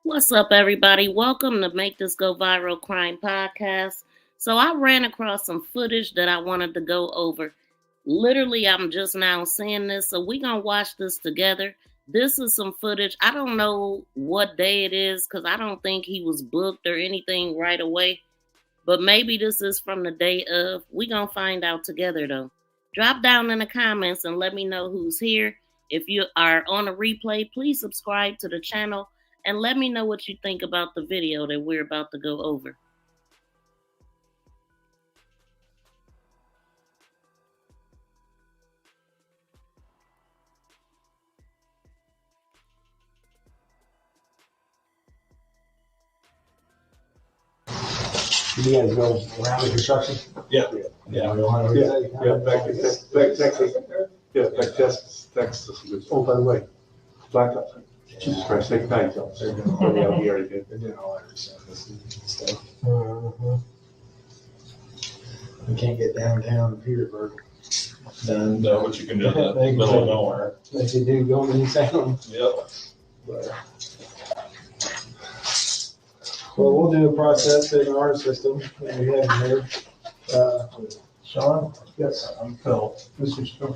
What's up, everybody? Welcome to Make This Go Viral Crime Podcast. So, I ran across some footage that I wanted to go over. Literally, I'm just now seeing this, so we're going to watch this together. This is some footage. I don't know what day it is because I don't think he was booked or anything right away. But maybe this is from the day of. We're going to find out together, though. Drop down in the comments and let me know who's here. If you are on a replay, please subscribe to the channel and let me know what you think about the video that we're about to go over. You guys go around the construction? Yeah. Back Texas. Yeah, back Texas. Oh, by the way, Blacktop. Jesus Christ, take time, y'all. They're doing all that resurfacing and stuff. We can't get downtown Petersburg done. No, but you can do the middle of nowhere. Like you do going in town. Yep. But, well, we'll do a process in our system that we have here. Sean? Yes, I'm Phil. Mr. Phil.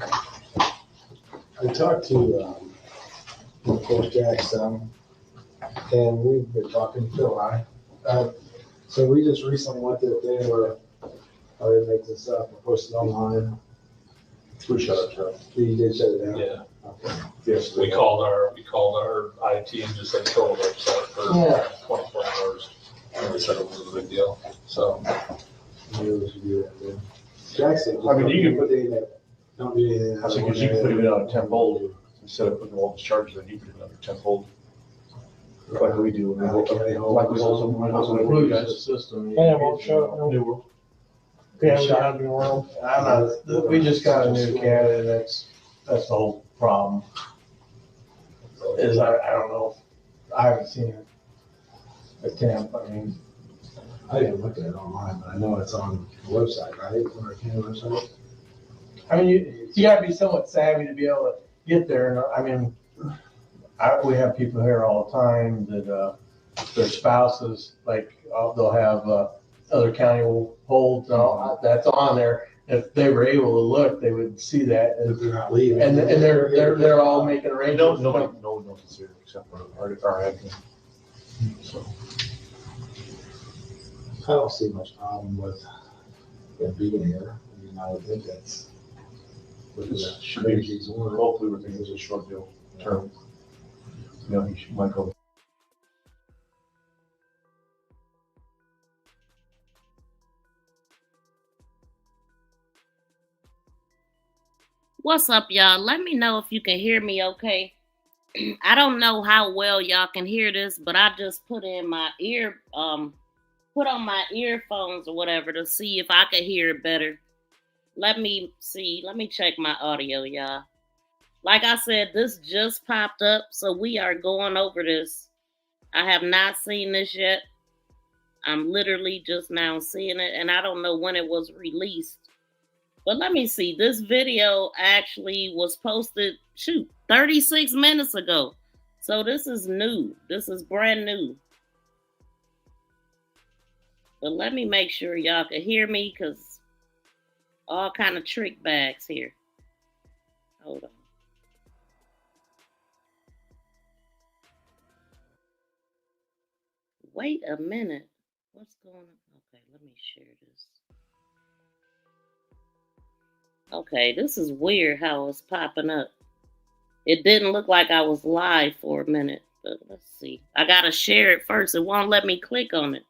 I talked to, Coach Jackson, and we've been talking to Phil and I. So we just recently went to a thing where they make this up and post it online. We shut it down. You did shut it down? Yeah. Okay. Yes, we called our IT and just said total website for 24 hours. And they said it was a big deal. So. Maybe we should do that then. Jackson. I mean, you can put anything that, don't do anything. I think because you can put it on a 10 volt instead of putting all the charges in, you put it on a 10 volt. Like we do. Like we also Blue guy's system. Yeah, we'll show it. New World. Yeah, we just got a new cat, and that's the whole problem. Is I don't know, I haven't seen a temp. I mean, I didn't look at it online, but I know it's on the website, right? On our county website. you gotta be somewhat savvy to be able to get there. And I mean, we have people here all the time that their spouses, like they'll have other county holds and all that's on there. If they were able to look, they would see that. If they're not leaving. And they're all making arrangements. No one knows it's here except for our admin. So. I don't see much problem with it being here. I mean, I would think that's. Should be, hopefully we're thinking it's a short deal term. You know, he might go. What's up, y'all? Let me know if you can hear me okay. I don't know how well y'all can hear this, but I just put in my put on my earphones or whatever to see if I could hear it better. Let me see. Let me check my audio, y'all. Like I said, this just popped up, so we are going over this. I have not seen this yet. I'm literally just now seeing it, and I don't know when it was released. But let me see. This video actually was posted, 36 minutes ago. So this is new. This is brand new. But let me make sure y'all can hear me, because all kind of trick bags here. Hold on. Wait a minute. What's going on? Okay, let me share this. Okay, this is weird how it's popping up. It didn't look like I was live for a minute, but let's see. I gotta share it first. It won't let me click on it.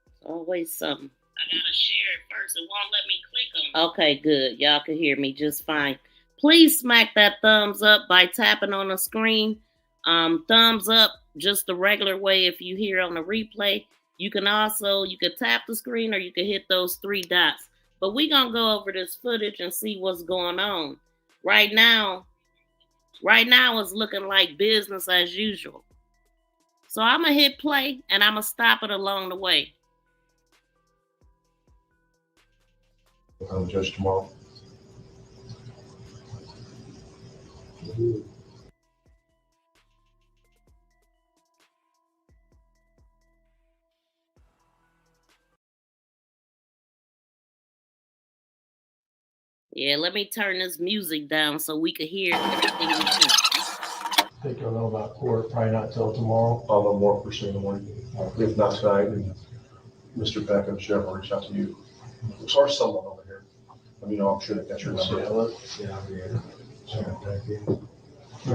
It's always something. I gotta share it first. It won't let me click on it. Okay, good. Y'all can hear me just fine. Please smack that thumbs up by tapping on the screen. Thumbs up just the regular way if you hear on the replay. You can tap the screen or you can hit those 3 dots. But we're going to go over this footage and see what's going on. Right now it's looking like business as usual. So I'm going to hit play and I'm going to stop it along the way. I'll judge tomorrow. Yeah, let me turn this music down so we can hear everything we can. I think you'll know about court, probably not till tomorrow. I'll know more first thing in the morning. If not tonight, and Mr. Beck and the sheriff will reach out to you. Or someone over here. Let me know, I'm sure they got your number. We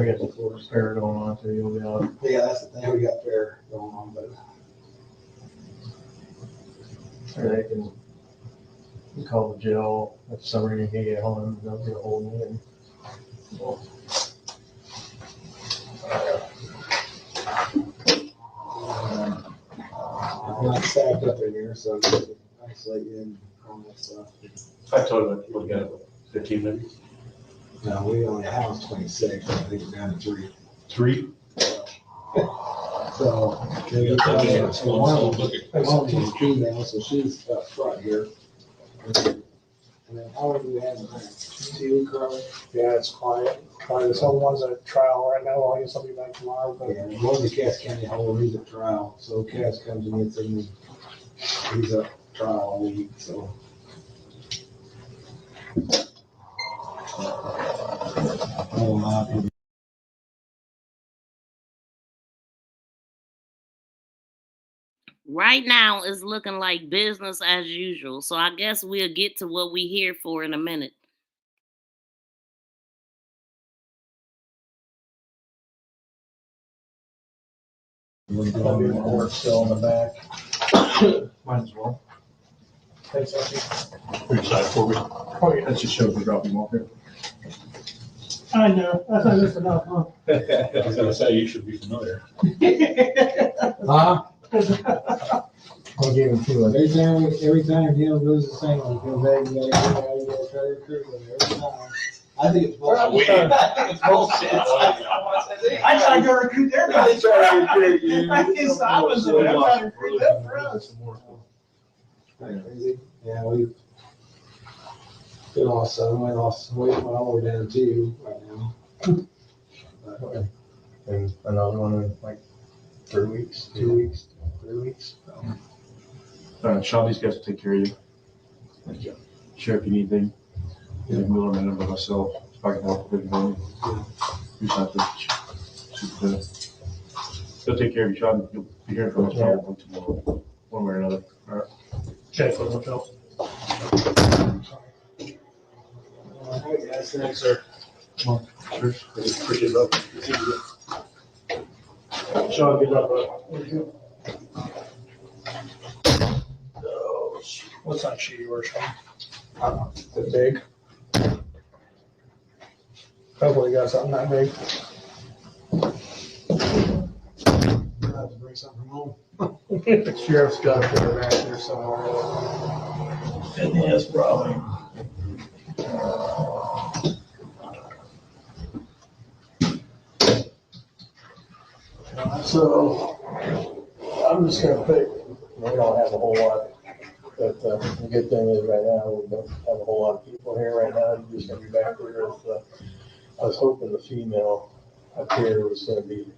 got the fair going on, so you'll be on. Yeah, that's the thing, we got fair going on, but. Or they can call the jail if for some reason you can't get home, they'll get a hold of me and. Well, I'm not stacked up in here, so just isolate you and all that stuff. I told him, we'll get it, 15 maybe. No, we only house 26, I think it's down to 3. 3? So, one of them's female, so she's up front here. And then how do we have it? 2, Carly? Yeah, it's quiet. There's some ones at trial right now. I guess I'll be back tomorrow, but Yeah, one of the Cass County hold, he's at trial, so Cass comes and gets him, he's up trial all week, so. Right now, it's looking like business as usual. So I guess we'll get to what we here for in a minute. I'll be in court still in the back. Might as well. thanks, Sophie. Pretty excited for me. Oh, yeah. That just shows me dropping him off here. I know. That's not just enough, huh? I was gonna say, you should be familiar. Huh? I'll give him 2. Every time Neil goes the same, he goes, hey, you gotta try to recruit him every time. I think it's bullshit. It's bullshit. I tried to recruit their guys. They try to recruit you. I guess I was doing it. I'm trying to recruit them for us. Crazy. Yeah, we lost some. We lost weight when we're down 2 right now. But, And another one in like 3 weeks, 2 weeks, 3 weeks. Sean, these guys will take care of you. Thank you. Sheriff, you need anything, you can Miller, my number, myself, if I can help with anything. Do something. They'll take care of you, Sean. You'll be hearing from us probably tomorrow, one way or another. All right. Okay, for the hotel. all right, guys, thanks. Sir. Come on. Sure. Appreciate it. Sean, good luck, bud. Oh, what's that sheet you were, Sean? Is it big? Hopefully you got something that big. I have to bring something from home. The sheriff's got to put it back there somewhere. And yes, probably. So, I'm just gonna pick, we don't have a whole lot, but the good thing is right now, we don't have a whole lot of people here right now. I'm just gonna be back there with, I was hoping the female up here was gonna be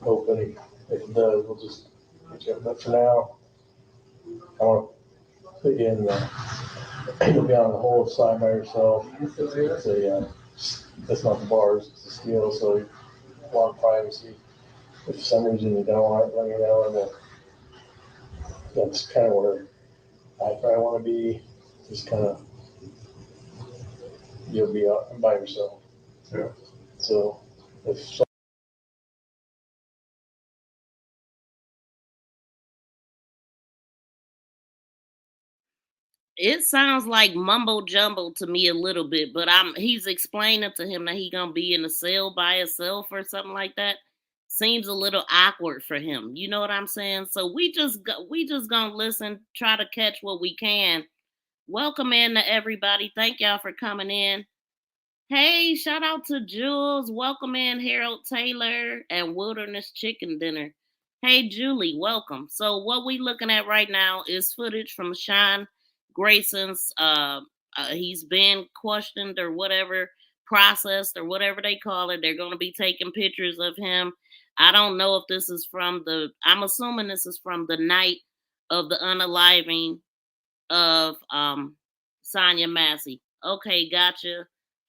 open. If it does, we'll just, but for now, I wanna put you in the, you'll be on the whole side by yourself. It's a, it's not the bars, it's the steel, so you want privacy. If for some reason you don't want it, let me know, and then that's kind of where I probably want to be, just kind of, you'll be out by yourself. Yeah. So if It sounds like mumbo jumbo to me a little bit, but he's explaining to him that he gonna be in a cell by himself or something like that. Seems a little awkward for him. You know what I'm saying? So we just gonna listen, try to catch what we can. Welcome in to everybody. Thank y'all for coming in. Hey, shout out to Jules. Welcome in Harold Taylor and Wilderness Chicken Dinner. Hey, Julie, welcome. So what we looking at right now is footage from Sean Grayson's. He's been questioned or whatever, processed or whatever they call it. They're going to be taking pictures of him. I don't know if this is from I'm assuming this is from the night of the unaliving of Sonya Massey. Okay, gotcha.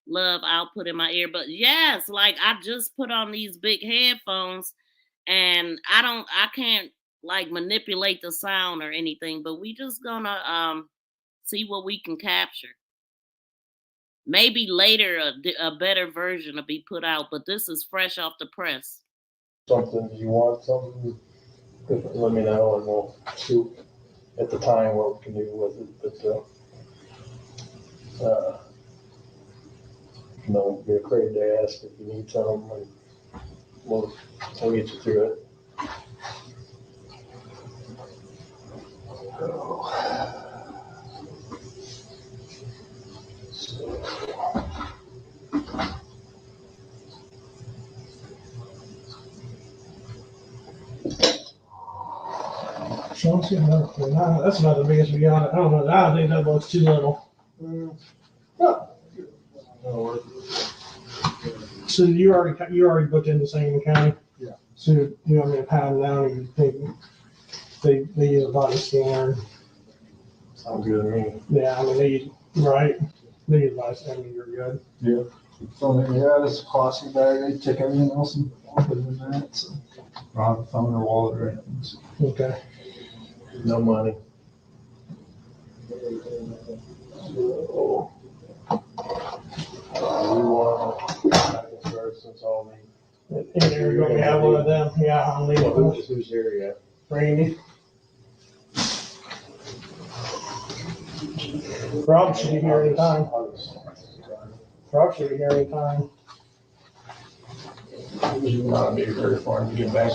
Love, I'll put in my ear. But yes, like I just put on these big headphones and I can't like manipulate the sound or anything, but we just gonna see what we can capture. Maybe later a better version will be put out, but this is fresh off the press. Something, you want something, let me know and we'll see at the time what we can do with it, but, don't be afraid to ask if you need something and we'll get you through it. Sean, see, that's not the biggest we got. I don't know. I think that boat's too little. So you already booked in the same county? Yeah. So you want me to pat them down and you think they use a body scanner? Sounds good to me. Yeah, I mean, they use body scanner, you're good. Yeah. So, yeah, this plastic bag, they take everything else and put it in that, so. I don't have a phone or wallet or anything, so. Okay. No money. We want, since all In there, you're gonna have one of them. Yeah, I'll leave it. who's here yet? Randy. Rob should be here anytime. Rob should be here anytime. Not be very far to get back.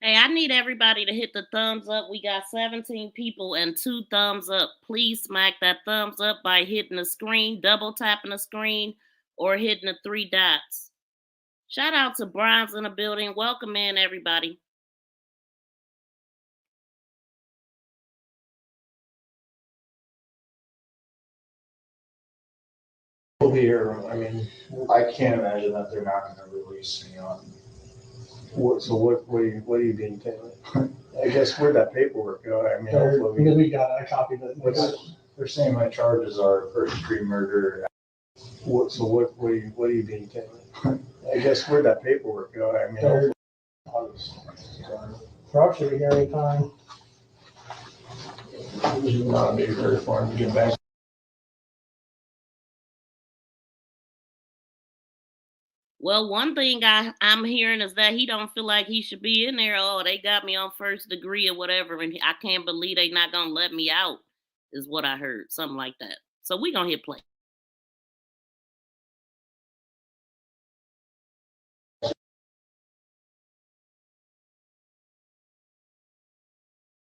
Hey, I need everybody to hit the thumbs up. We got 17 people and 2 thumbs up. Please smack that thumbs up by hitting the screen, double tapping the screen, or hitting the 3 dots. Shout out to Brian's in the building. Welcome in, everybody. We'll be here, I mean, I can't imagine that they're not gonna release me on. what are you being taken? I guess where'd that paperwork go? I mean, hopefully Because we got a copy of it. They're saying my charges are first degree murder. what are you being taken? I guess where'd that paperwork go? I mean, Rob should be here anytime. not be very far to get back. Well, one thing I'm hearing is that he don't feel like he should be in there. Oh, they got me on first degree or whatever, and I can't believe they not gonna let me out, is what I heard. Something like that. So we gonna hit play.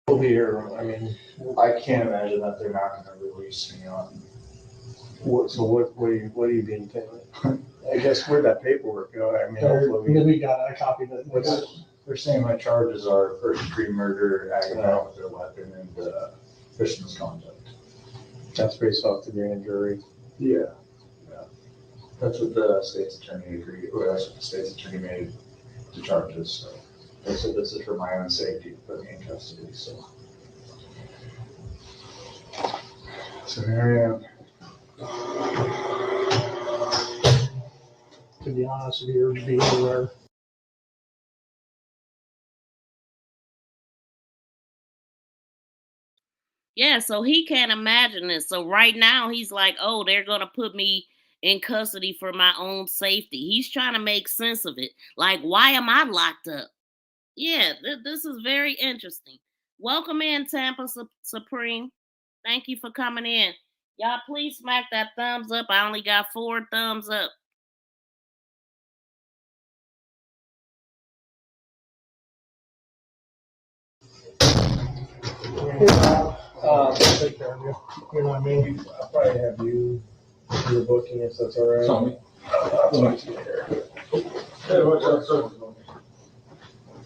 We'll be here, I mean, I can't imagine that they're not gonna release me on. what are you being taken? I guess where'd that paperwork go? I mean, hopefully Because we got a copy of it. They're saying my charges are first degree murder, aggravated with their weapon, and official misconduct. that's based off the grand jury. Yeah. That's what the state's attorney agreed, or that's what the state's attorney made the charges, so. They said this is for my own safety, to put me in custody, so. So here I am. To be honest with you, or be anywhere. Yeah, so he can't imagine this. So right now he's like, oh, they're gonna put me in custody for my own safety. He's trying to make sense of it. Like, why am I locked up? Yeah, this is very interesting. Welcome in, Tampa Supreme. Thank you for coming in. Y'all, please smack that thumbs up. I only got 4 thumbs up. Take care of you. You know what I mean? I'll probably have you do the booking if that's all right. Sonya.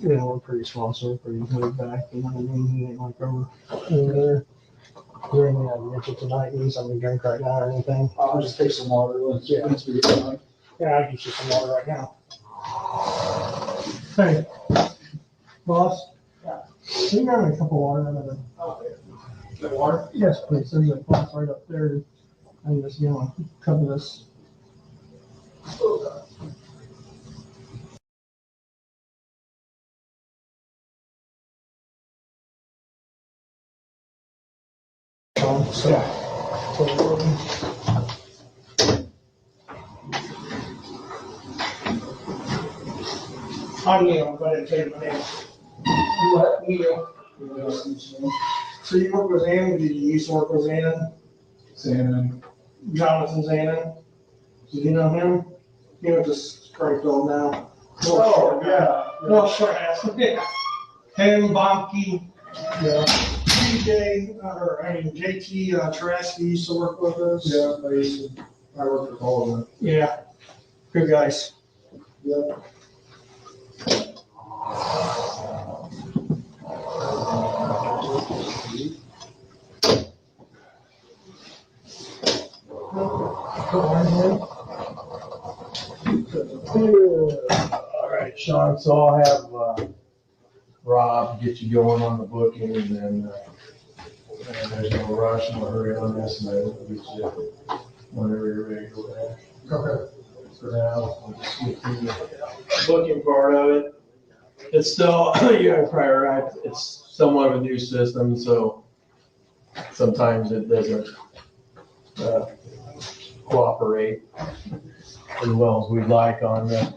You know, we're pretty small, so we're pretty laid back. You know what I mean? He ain't like over in there. We're in the mental tonight. Need something to drink right now or anything? I'll just take some water, once we get done. Yeah, I'll get you some water right now. Hey, boss? Can you grab me a cup of water? Water? Yes, please. There's a glass right up there. I can just, cover this. I'm Neil. Go ahead and say my name. What? Neil. So you work with Ann? Did you used to work with Ann? Salmon. Jonathan Zanin? Do you know him? He went to Springfield now. Oh, yeah. Well, short ass. Yeah. Him, Bomke, Yeah, JT Tereski used to work with us. yeah, I work with all of them. Yeah. Good guys. Yeah. All right, Sean, so I'll have, Rob get you going on the booking and then, and there's no rush, no hurry on this, and I'll get you whenever you're ready to go back. Okay. For now, we'll just get through the booking part of it. It's still, you gotta prioritize, it's somewhat of a new system, so sometimes it doesn't, cooperate as well as we'd like on the.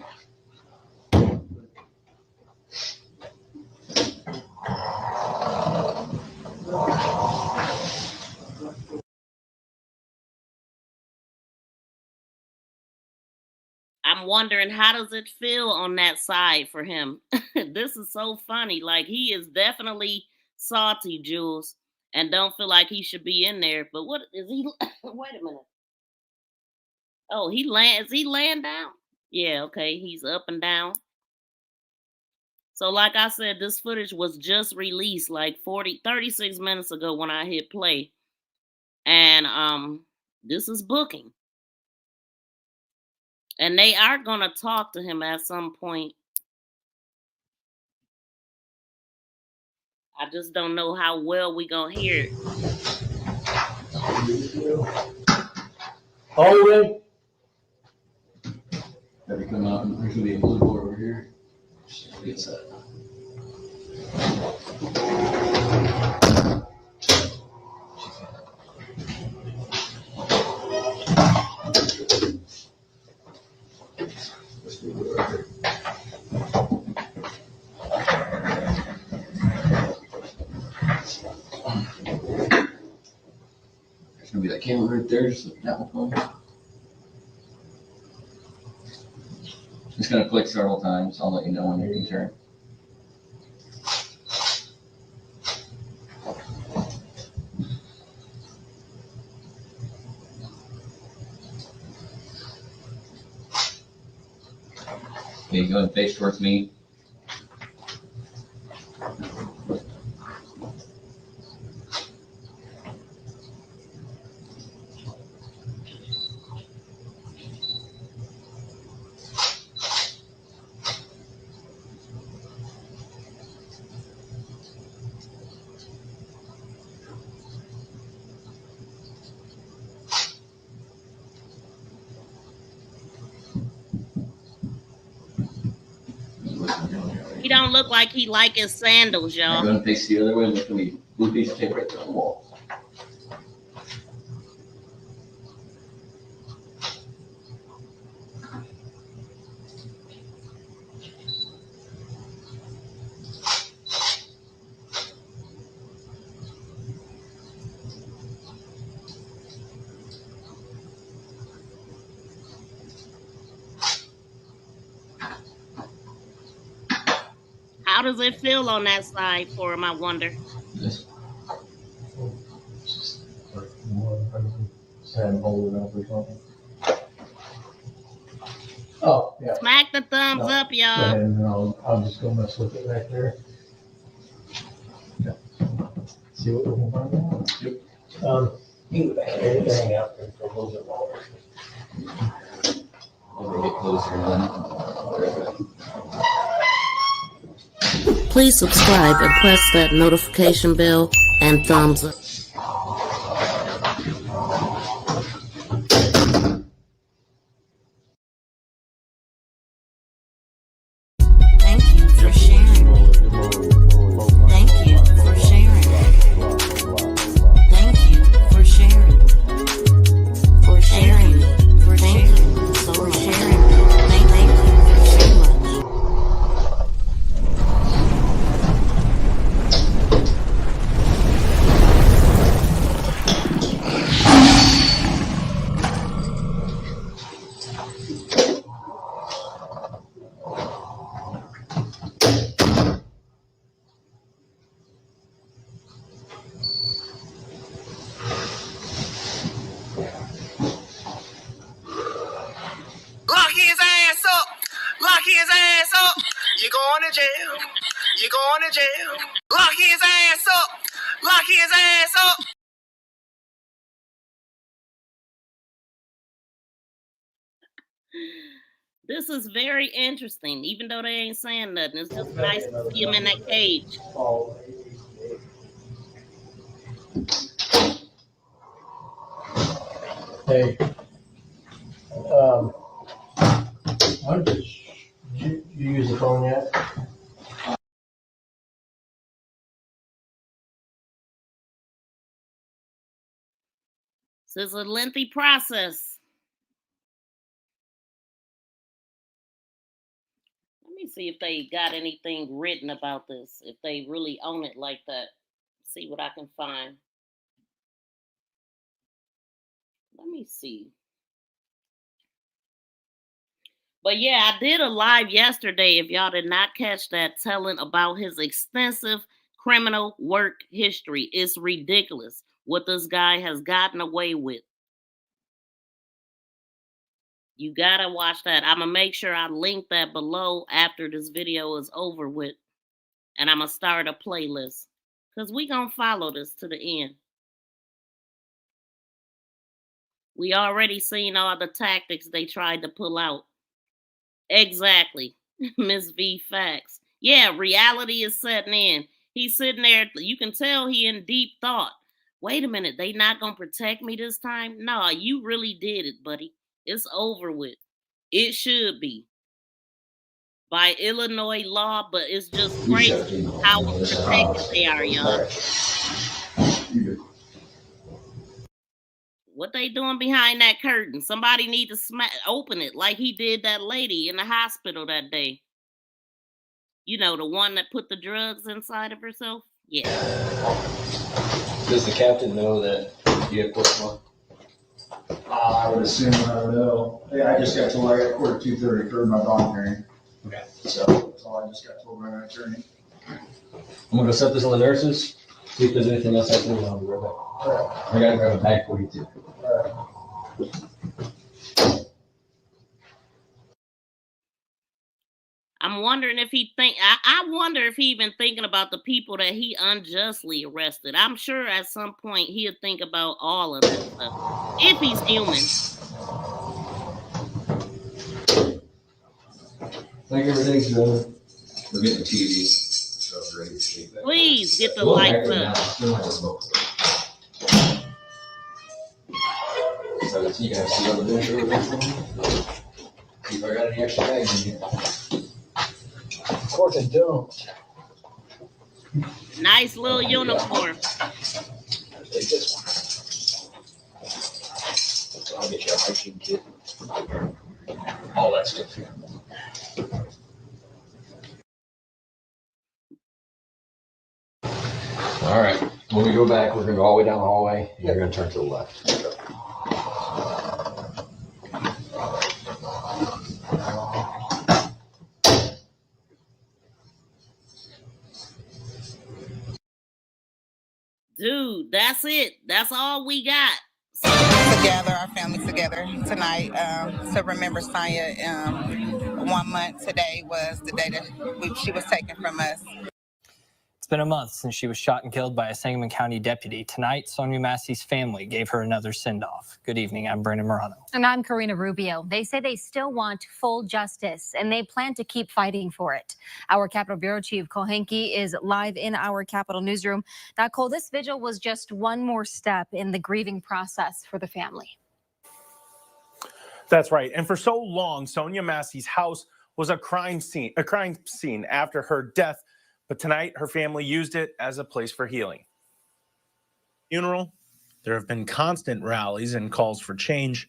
I'm wondering how does it feel on that side for him? This is so funny. Like he is definitely salty, Jules, and don't feel like he should be in there. But what is he? Wait a minute. Oh, is he laying down? Yeah, okay. He's up and down. So like I said, this footage was just released like 36 minutes ago when I hit play. And this is booking. And they are gonna talk to him at some point. I just don't know how well we gonna hear it. Already? Better come out and there's gonna be a blue board over here. Get set. There's gonna be that camera right there, so that will come. Just gonna click several times. I'll let you know when you can turn. Okay, go ahead and face towards me. He don't look like he like his sandals, Now y'all. go ahead and face the other way. Look at me. Blue piece of tape right there on the wall. How does it feel on that side for him, I wonder? This. Just hold it up or something. Oh, yeah. Smack the thumbs No, up, Go y'all. ahead and I'll just go mess with it right there. See what we can find out. Yep. You can hang out there for a little bit longer. When we get closer, then. Please subscribe and press that notification bell and thumbs up. Thank you for sharing. Thank you for sharing. Thank you for sharing. For sharing. For sharing. For sharing. Thank you so much. Lock his ass up. Lock his ass up. You're going to jail. You're going to jail. Lock his ass up. Lock his ass up. This is very interesting, even though they ain't saying nothing. It's just nice to see him in that cage. Hey, you use the phone yet? So it's a lengthy process. Let me see if they got anything written about this, if they really own it like that. See what I can find. Let me see. But yeah, I did a live yesterday, if y'all did not catch that, telling about his extensive criminal work history. It's ridiculous what this guy has gotten away with. You gotta watch that. I'm gonna make sure I link that below after this video is over with. And I'm gonna start a playlist. Because we gonna follow this to the end. We already seen all the tactics they tried to pull out. Exactly. Miss V facts. Yeah, reality is setting in. He's sitting there, you can tell he in deep thought. Wait a minute, they not gonna protect me this time? No, you really did it, buddy. It's over with. It should be. By Illinois law, but it's just crazy how protected they are, y'all. What they doing behind that curtain? Somebody need to open it like he did that lady in the hospital that day. You know, the one that put the drugs inside of herself? Yeah. Does the captain know that you have plus one? I would assume, I don't know. Yeah, I just got told I got court at 2:30 for my bond hearing. Okay. So that's all I just got told by my attorney. I'm gonna go set this on the nurses, see if there's anything else I can do. I'll be right back. I gotta grab a bag for you too. I'm wondering if I wonder if he even thinking about the people that he unjustly arrested. I'm sure at some point he'll think about all of that stuff. If he's human. Like everything's good. We're getting the TV. So great. Please get the lights up. So you can have some other bench over there for me. See if I got any extra bags in here. Of course I don't. Nice little uniform. Take this one. So I'll get you a hiking kit. All that stuff here. All right. When we go back, we're gonna go all the way down the hallway. And you're gonna turn to the left. Dude, that's it. That's all we got. Together, our family together tonight to remember Sonya. 1 month today was the day that she was taken from us. It's been a month since she was shot and killed by a Sangamon County deputy. Tonight, Sonya Massey's family gave her another send-off. Good evening, I'm Brandon Morano. And I'm Karina Rubio. They say they still want full justice, and they plan to keep fighting for it. Our Capitol Bureau Chief Cole Hankey is live in our Capitol newsroom. Now, Cole, this vigil was just one more step in the grieving process for the family. That's right. And for so long, Sonya Massey's house was a crime scene after her death. But tonight, her family used it as a place for healing. Funeral, there have been constant rallies and calls for change.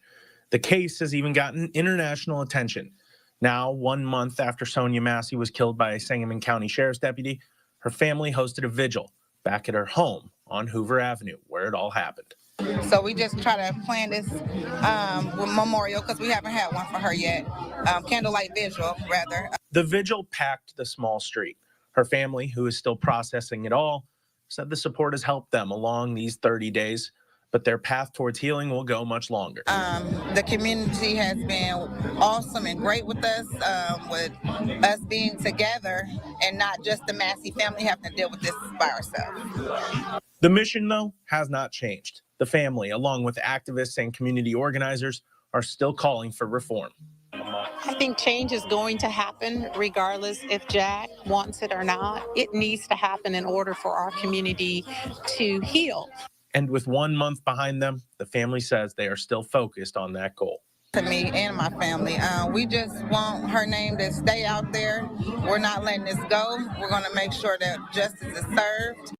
The case has even gotten international attention. Now, 1 month after Sonya Massey was killed by a Sangamon County Sheriff's deputy, her family hosted a vigil back at her home on Hoover Avenue, where it all happened. So we just try to plan this with memorial, because we haven't had one for her yet. Candlelight vigil, rather. The vigil packed the small street. Her family, who is still processing it all, said the support has helped them along these 30 days, but their path towards healing will go much longer. The community has been awesome and great with us being together, and not just the Massey family having to deal with this by ourselves. The mission, though, has not changed. The family, along with activists and community organizers, are still calling for reform. I think change is going to happen regardless if Jack wants it or not. It needs to happen in order for our community to heal. And with 1 month behind them, the family says they are still focused on that goal. To me and my family, we just want her name to stay out there. We're not letting this go. We're going to make sure that justice is served.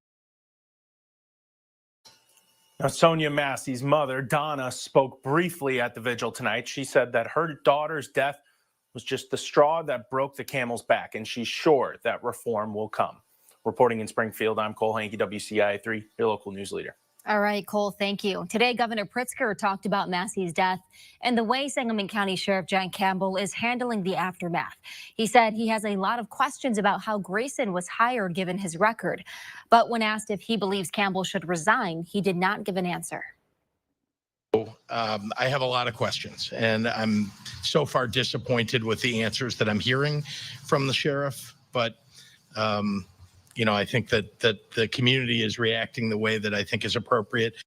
Now, Sonya Massey's mother, Donna, spoke briefly at the vigil tonight. She said that her daughter's death was just the straw that broke the camel's back, and she's sure that reform will come. Reporting in Springfield, I'm Cole Hankey, WCIA3, your local news leader. All right, Cole, thank you. Today, Governor Pritzker talked about Massey's death and the way Sangamon County Sheriff John Campbell is handling the aftermath. He said he has a lot of questions about how Grayson was hired given his record. But when asked if he believes Campbell should resign, he did not give an answer. I have a lot of questions, and I'm so far disappointed with the answers that I'm hearing from the sheriff. But you know, I think that the community is reacting the way that I think is appropriate.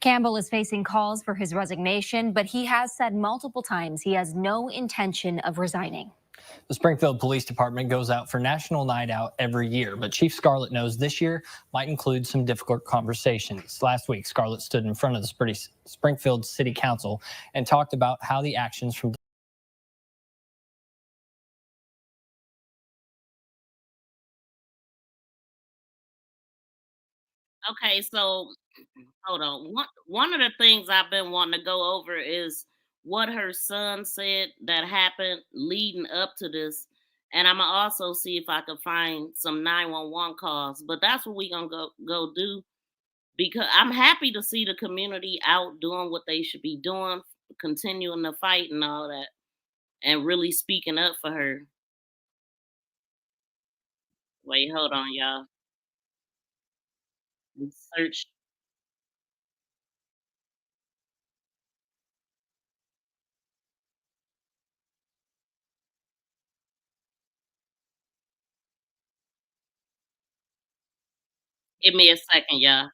Campbell is facing calls for his resignation, but he has said multiple times he has no intention of resigning. The Springfield Police Department goes out for National Night Out every year, but Chief Scarlett knows this year might include some difficult conversations. Last week, Scarlett stood in front of the Springfield City Council and talked about how the actions from Okay, so hold on. One of the things I've been wanting to go over is what her son said that happened leading up to this. And I'm gonna also see if I can find some 911 calls. But that's what we're gonna go do, because I'm happy to see the community out doing what they should be doing, continuing the fight and all that, and really speaking up for her. Wait, hold on, y'all. Search. Give me a second, y'all.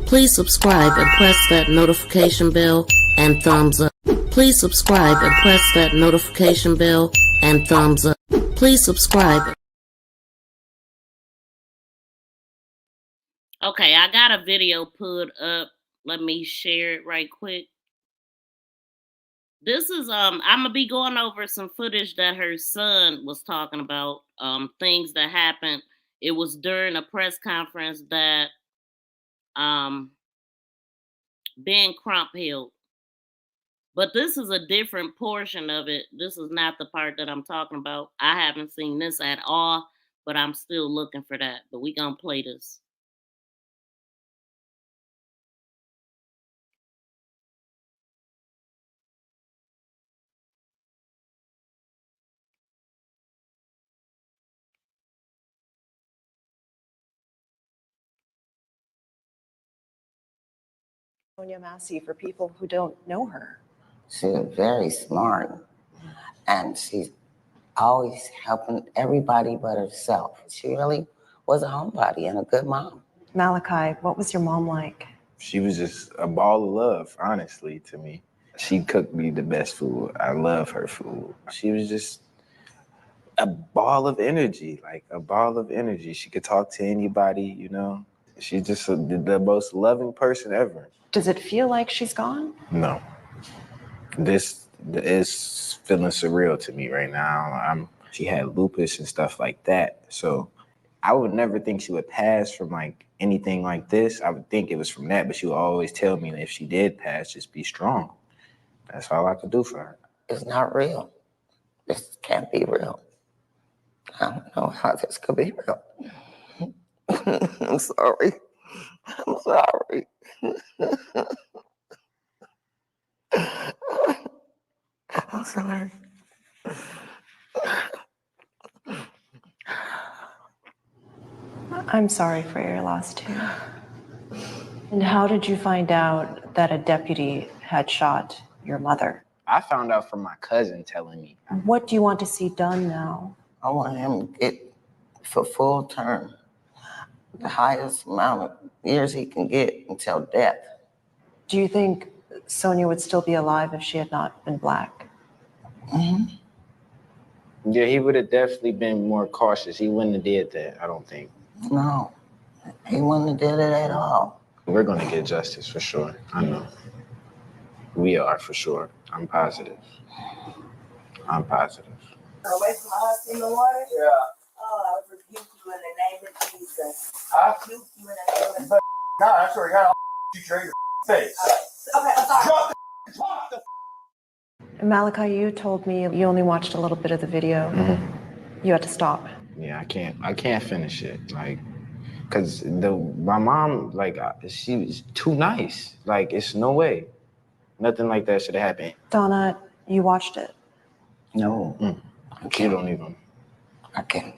Please subscribe and press that notification bell and thumbs up. Please subscribe and press that notification bell and thumbs up. Please subscribe. Okay, I got a video put up. Let me share it right quick. This is I'm gonna be going over some footage that her son was talking about, things that happened. It was during a press conference that Ben Crump held. But this is a different portion of it. This is not the part that I'm talking about. I haven't seen this at all, but I'm still looking for that. But we gonna play this. Sonya Massey for people who don't know her? She's very smart, and she's always helping everybody but herself. She really was a homebody and a good mom. Malachi, what was your mom like? She was just a ball of love, honestly, to me. She cooked me the best food. I love her food. She was just a ball of energy, like a ball of energy. She could talk to anybody, you know. She's just the most loving person ever. Does it feel like she's gone? No. This is feeling surreal to me right now. She had lupus and stuff like that. So I would never think she would pass from like anything like this. I would think it was from that, but she would always tell me that if she did pass, just be strong. That's all I could do for her. It's not real. This can't be real. I don't know how this could be real. I'm sorry. I'm sorry. I'm sorry. I'm sorry for your loss too. And how did you find out that a deputy had shot your mother? I found out from my cousin telling me. What do you want to see done now? I want him to get for full term, the highest amount of years he can get until death. Do you think Sonya would still be alive if she had not been Black? Mm-hmm. Yeah, he would have definitely been more cautious. He wouldn't have did that, I don't think. No, he wouldn't have did it at all. We're going to get justice for sure. I know. We are for sure. I'm positive. I'm positive. Away from my husband in the water? Yeah. Oh, I would rebuke you in the name of Jesus. I rebuke you in the name of Jesus. No, I swear to God, I'll shoot you in your face. Okay, I'm sorry. Drop the Malachi, you told me you only watched a little bit of the video. Mm-hmm. You had to stop. Yeah, I can't finish it. Like, cause my mom, like, she was too nice. Like, it's no way. Nothing like that should have happened. Donna, you watched it. No. You don't even. I can't.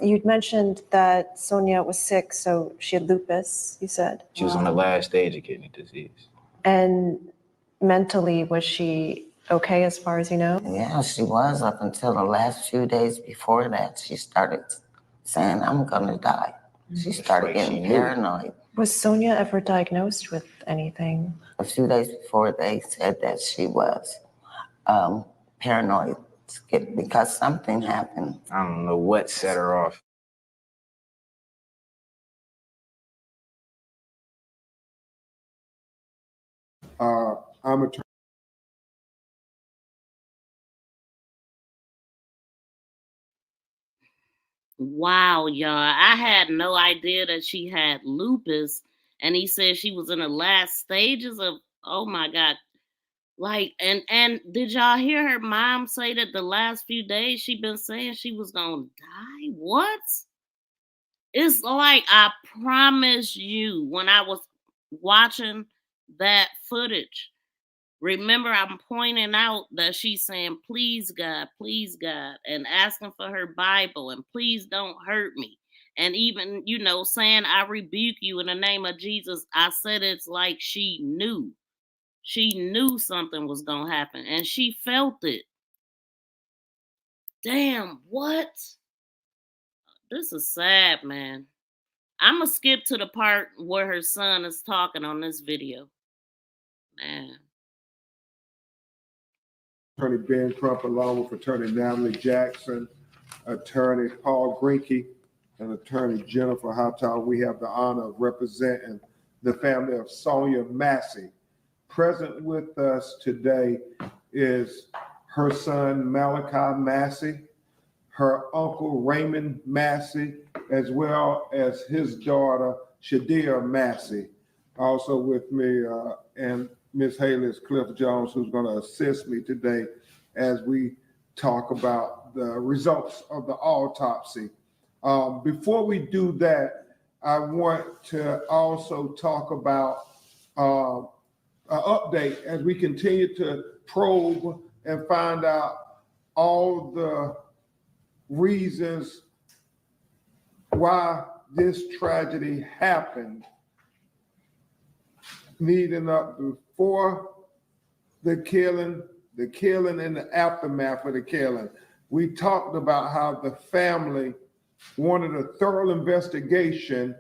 You'd mentioned that Sonya was sick, so she had lupus, you said. She was on the last stage of kidney disease. And mentally, was she okay as far as you know? Yeah, she was up until the last few days before that. She started saying, I'm gonna die. She started getting paranoid. Was Sonya ever diagnosed with anything? A few days before, they said that she was paranoid because something happened. I don't know what set her off. I'm a Wow, y'all. I had no idea that she had lupus. And he said she was in the last stages of, oh my God. Like, and did y'all hear her mom say that the last few days she been saying she was gonna die? What? It's like, I promise you, when I was watching that footage, remember I'm pointing out that she's saying, please God, and asking for her Bible, and please don't hurt me. And even, saying, I rebuke you in the name of Jesus. I said it's like she knew. She knew something was going to happen, and she felt it. Damn, what? This is sad, man. I'm gonna skip to the part where her son is talking on this video. Man. Attorney Ben Crump, along with Attorney Natalie Jackson, Attorney Paul Greinke, and Attorney Jennifer Houghton. We have the honor of representing the family of Sonya Massey. Present with us today is her son Malachi Massey, her uncle Raymond Massey, as well as his daughter Shadia Massey. Also with me and Ms. Haley is Cliff Jones, who's going to assist me today as we talk about the results of the autopsy. Before we do that, I want to also talk about an update as we continue to probe and find out all the reasons why this tragedy happened, leading up before the killing and the aftermath of the killing. We talked about how the family wanted a thorough investigation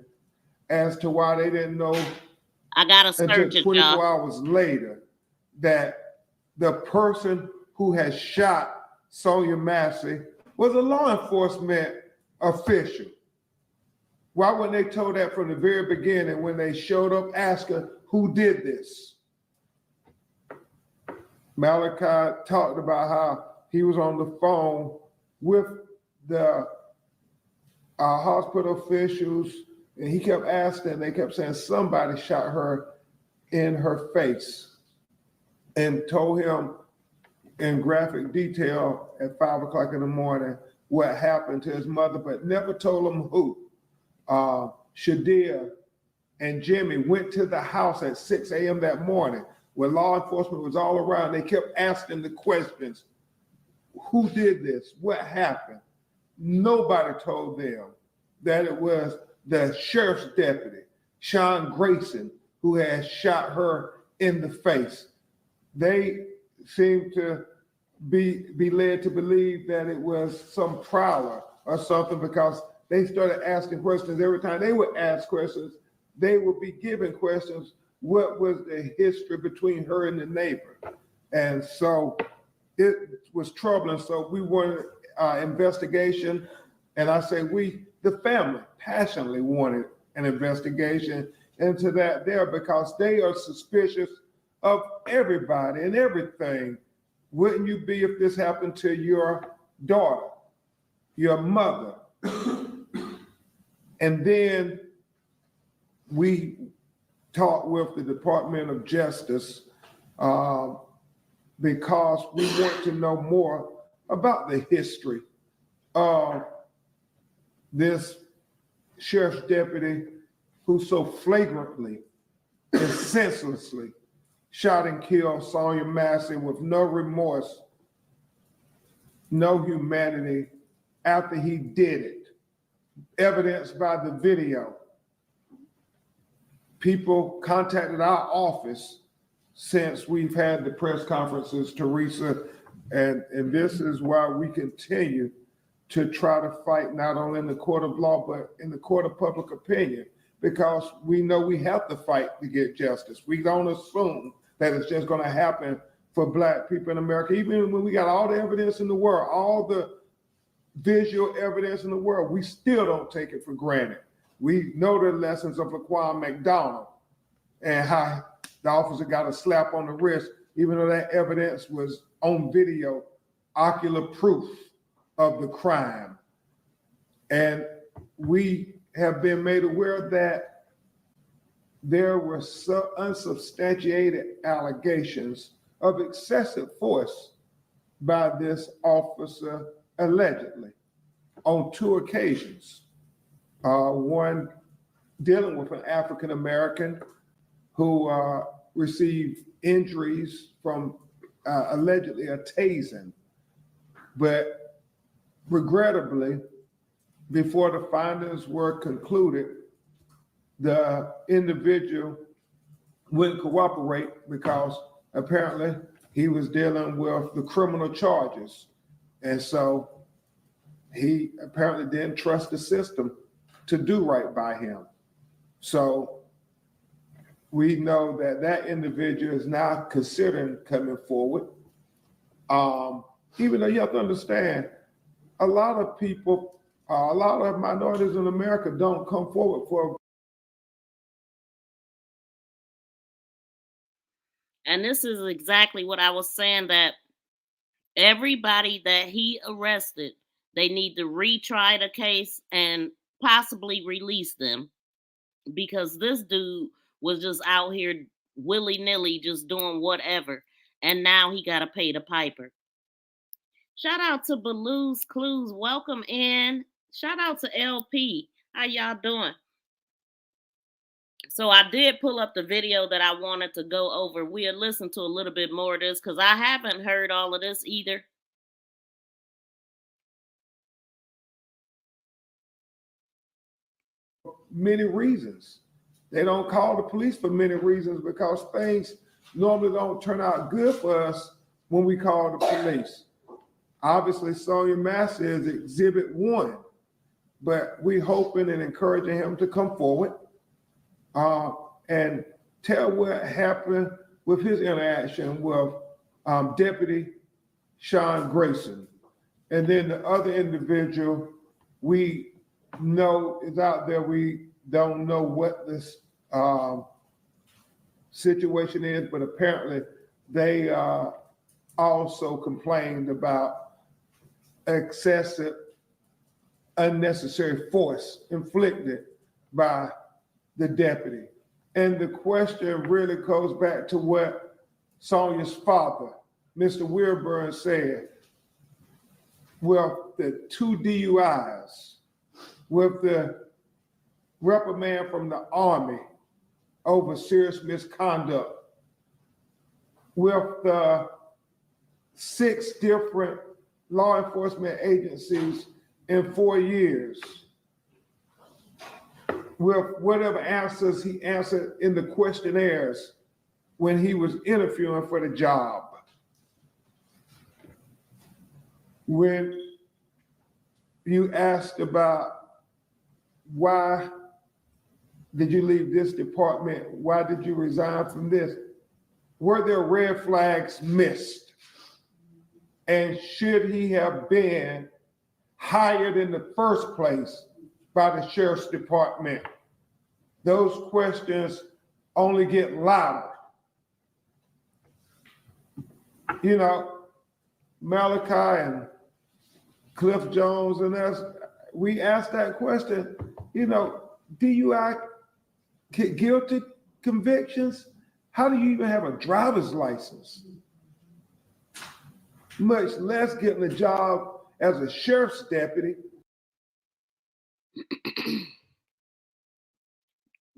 as to why they didn't know I gotta search until it, 24 y'all. hours later that the person who had shot Sonya Massey was a law enforcement official. Why weren't they told that from the very beginning when they showed up asking who did this? Malachi talked about how he was on the phone with the hospital officials, and he kept asking, they kept saying somebody shot her in her face, and told him in graphic detail at 5 o'clock in the morning what happened to his mother, but never told him who. Shadia and Jimmy went to the house at 6 a.m. that morning when law enforcement was all around. They kept asking the questions. Who did this? What happened? Nobody told them that it was the sheriff's deputy, Sean Grayson, who had shot her in the face. They seemed to be led to believe that it was some prowler or something, because they started asking questions. Every time they would ask questions, they would be given questions. What was the history between her and the neighbor? And so it was troubling. So we wanted investigation. And I say we, the family, passionately wanted an investigation into that there, because they are suspicious of everybody and everything. Wouldn't you be if this happened to your daughter, your mother? And then we talked with the Department of Justice because we want to know more about the history of this sheriff's deputy who so flagrantly and senselessly shot and killed Sonya Massey with no remorse, no humanity after he did it. Evidenced by the video. People contacted our office since we've had the press conferences, Teresa, and this is why we continue to try to fight not only in the court of law, but in the court of public opinion, because we know we have to fight to get justice. We don't assume that it's just going to happen for Black people in America, even when we got all the evidence in the world, all the visual evidence in the world, we still don't take it for granted. We know the lessons of Laquan McDonald and how the officer got a slap on the wrist, even though that evidence was on video, ocular proof of the crime. And we have been made aware that there were unsubstantiated allegations of excessive force by this officer allegedly on 2 occasions. One dealing with an African American who received injuries from allegedly a tasing, but regrettably, before the findings were concluded, the individual wouldn't cooperate because apparently he was dealing with the criminal charges. And so he apparently didn't trust the system to do right by him. So we know that that individual is now considering coming forward. Even though you have to understand, a lot of people, a lot of minorities in America don't come forward for. And this is exactly what I was saying, that everybody that he arrested, they need to retry the case and possibly release them, because this dude was just out here willy-nilly just doing whatever, and now he got to pay the piper. Shout out to Baloo's Clues. Welcome in. Shout out to LP. How y'all doing? So I did pull up the video that I wanted to go over. We'll listen to a little bit more of this because I haven't heard all of this either. Many reasons. They don't call the police for many reasons because things normally don't turn out good for us when we call the police. Obviously, Sonya Massey is exhibit 1, but we're hoping and encouraging him to come forward and tell what happened with his interaction with Deputy Sean Grayson. And then the other individual we know is out there. We don't know what this situation is, but apparently they also complained about excessive, unnecessary force inflicted by the deputy. And the question really goes back to what Sonya's father, Mr. Wilburn, said. Well, the 2 DUIs, with the reprimand from the Army over serious misconduct, with the 6 different law enforcement agencies in 4 years, with whatever answers he answered in the questionnaires when he was interviewing for the job. When you asked about why did you leave this department, why did you resign from this, were there red flags missed? And should he have been hired in the first place by the sheriff's department? Those questions only get louder. You know, Malachi and Cliff Jones and us, we asked that question, you know, DUI guilty convictions? How do you even have a driver's license? Much less getting a job as a sheriff's deputy.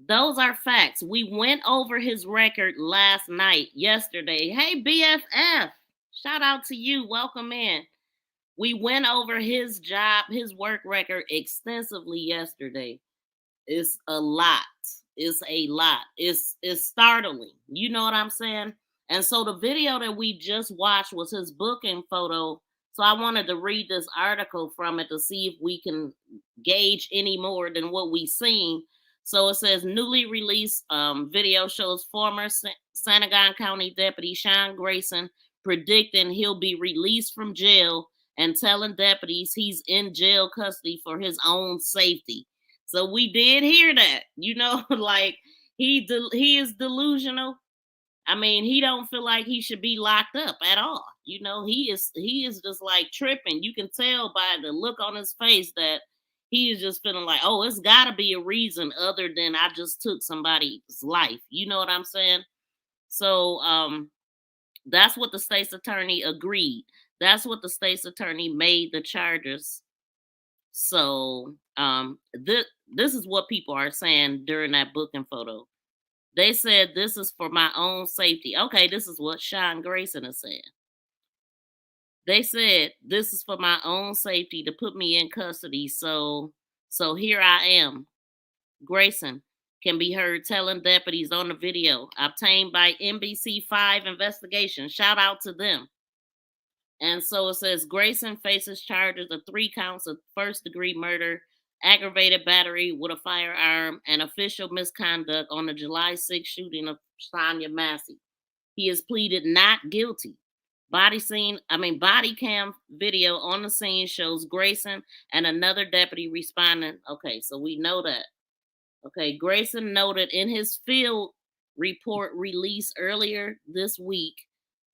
Those are facts. We went over his record yesterday. Hey, BFF, shout out to you. Welcome in. We went over his work record extensively yesterday. It's a lot. It's a lot. It's startling. You know what I'm saying? And so the video that we just watched was his booking photo. So I wanted to read this article from it to see if we can gauge any more than what we've seen. So it says, newly released video shows former Sangamon County Deputy Sean Grayson predicting he'll be released from jail and telling deputies he's in jail custody for his own safety. So we did hear that, you know, like he is delusional. I mean, he don't feel like he should be locked up at all. You know, he is just like tripping. You can tell by the look on his face that he is just feeling like, oh, it's got to be a reason other than I just took somebody's life. You know what I'm saying? So that's what the state's attorney agreed. That's what the state's attorney made the charges. So this is what people are saying during that booking photo. They said, this is for my own safety. Okay, this is what Sean Grayson is saying. They said, this is for my own safety to put me in custody. So here I am. Grayson can be heard telling deputies on the video obtained by NBC5 investigation. Shout out to them. And so it says Grayson faces charges of 3 counts of first-degree murder aggravated battery with a firearm, and official misconduct on the July 6th shooting of Sonya Massey. He has pleaded not guilty. Body cam video on the scene shows Grayson and another deputy responding. Okay, so we know that. Okay, Grayson noted in his field report released earlier this week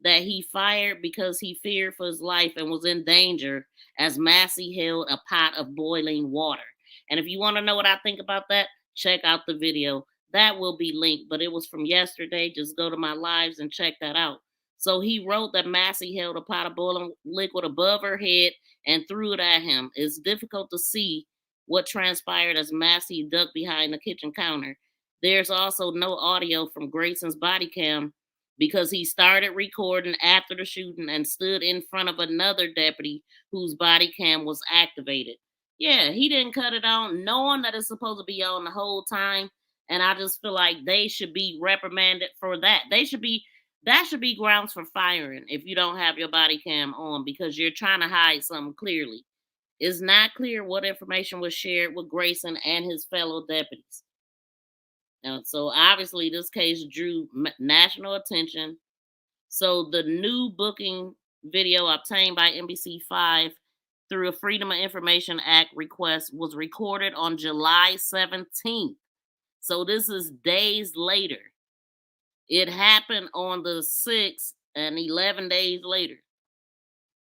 that he fired because he feared for his life and was in danger as Massey held a pot of boiling water. And if you want to know what I think about that, check out the video. That will be linked, but it was from yesterday. Just go to my lives and check that out. So he wrote that Massey held a pot of boiling liquid above her head and threw it at him. It's difficult to see what transpired as Massey ducked behind the kitchen counter. There's also no audio from Grayson's body cam because he started recording after the shooting and stood in front of another deputy whose body cam was activated. Yeah, he didn't cut it on, knowing that it's supposed to be on the whole time. And I just feel like they should be reprimanded for that. That should be grounds for firing if you don't have your body cam on because you're trying to hide something clearly. It's not clear what information was shared with Grayson and his fellow deputies. So obviously this case drew national attention. So the new booking video obtained by NBC5 through a Freedom of Information Act request was recorded on July 17th. So this is days later. It happened on the 6th, and 11 days later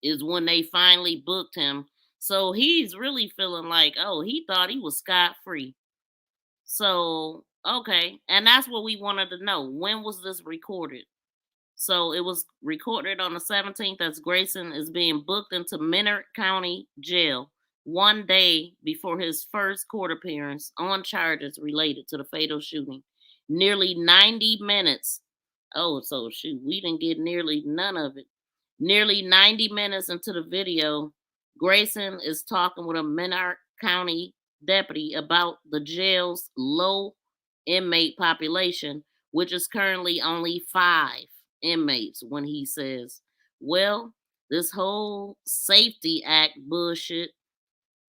is when they finally booked him. So he's really feeling like, oh, he thought he was scot-free. So, okay. And that's what we wanted to know. When was this recorded? So it was recorded on the 17th as Grayson is being booked into Menard County Jail 1 day before his first court appearance on charges related to the fatal shooting. Nearly 90 minutes. Oh, so shoot, we didn't get nearly none of it. Nearly 90 minutes into the video, Grayson is talking with a Menard County deputy about the jail's low inmate population, which is currently only 5 inmates, when he says, well, this whole Safety Act bullshit,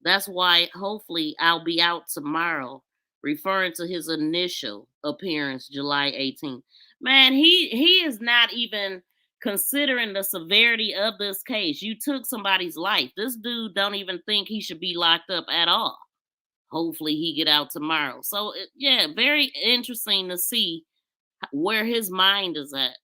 that's why hopefully I'll be out tomorrow, referring to his initial appearance July 18th. Man, he is not even considering the severity of this case. You took somebody's life. This dude don't even think he should be locked up at all. Hopefully he get out tomorrow. So yeah, very interesting to see where his mind is at.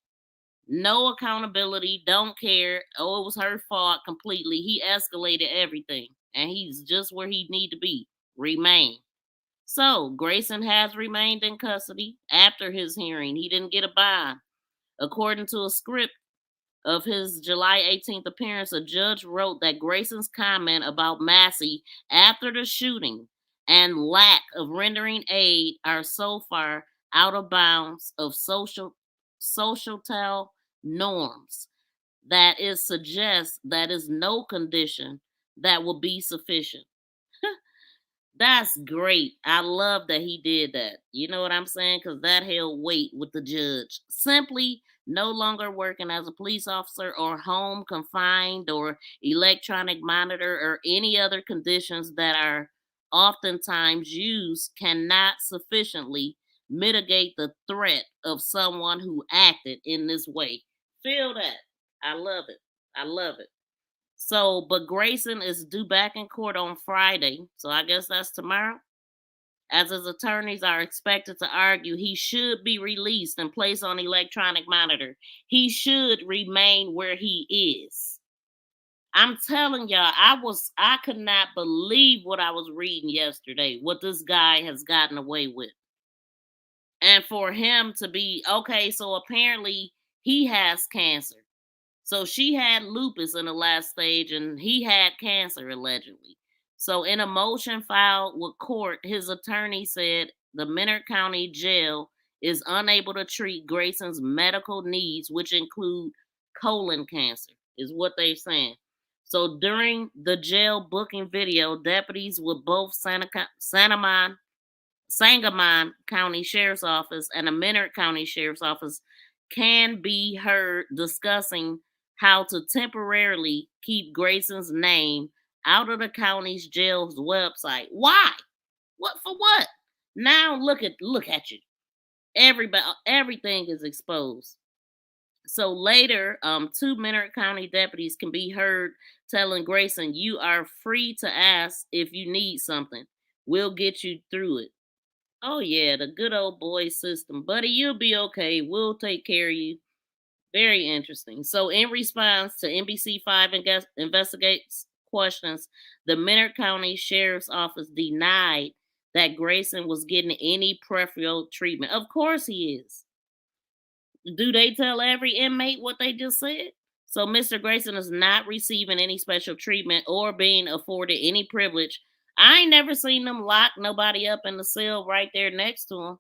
No accountability, don't care. Oh, it was her fault completely. He escalated everything, and he's just where he need to be. Remain. So Grayson has remained in custody after his hearing. He didn't get a bond. According to a script of his July 18th appearance, a judge wrote that Grayson's comment about Massey after the shooting and lack of rendering aid are so far out of bounds of societal norms that it suggests that is no condition that will be sufficient. That's great. I love that he did that. You know what I'm saying? Because that held weight with the judge. Simply no longer working as a police officer or home confined or electronic monitor or any other conditions that are oftentimes used cannot sufficiently mitigate the threat of someone who acted in this way. Feel that. I love it. I love it. So, but Grayson is due back in court on Friday. So I guess that's tomorrow. As his attorneys are expected to argue, he should be released and placed on electronic monitor. He should remain where he is. I'm telling y'all, I could not believe what I was reading yesterday, what this guy has gotten away with. And for him to be, okay, so apparently he has cancer. So she had lupus in the last stage and he had cancer allegedly. So in a motion filed with court, his attorney said the Menard County Jail is unable to treat Grayson's medical needs, which include colon cancer, is what they're saying. So during the jail booking video, deputies with both Sangamon County Sheriff's Office and the Menard County Sheriff's Office can be heard discussing how to temporarily keep Grayson's name out of the county's jail's website. Why? What for what? Now look at you. Everything is exposed. So later, 2 Menard County deputies can be heard telling Grayson, "You are free to ask if you need something. We'll get you through it." Oh yeah, the good old boy system. Buddy, you'll be okay. We'll take care of you. Very interesting. So in response to NBC5 investigates questions, the Menard County Sheriff's Office denied that Grayson was getting any preferential treatment. Of course he is. Do they tell every inmate what they just said? So Mr. Grayson is not receiving any special treatment or being afforded any privilege. I ain't never seen them lock nobody up in the cell right there next to him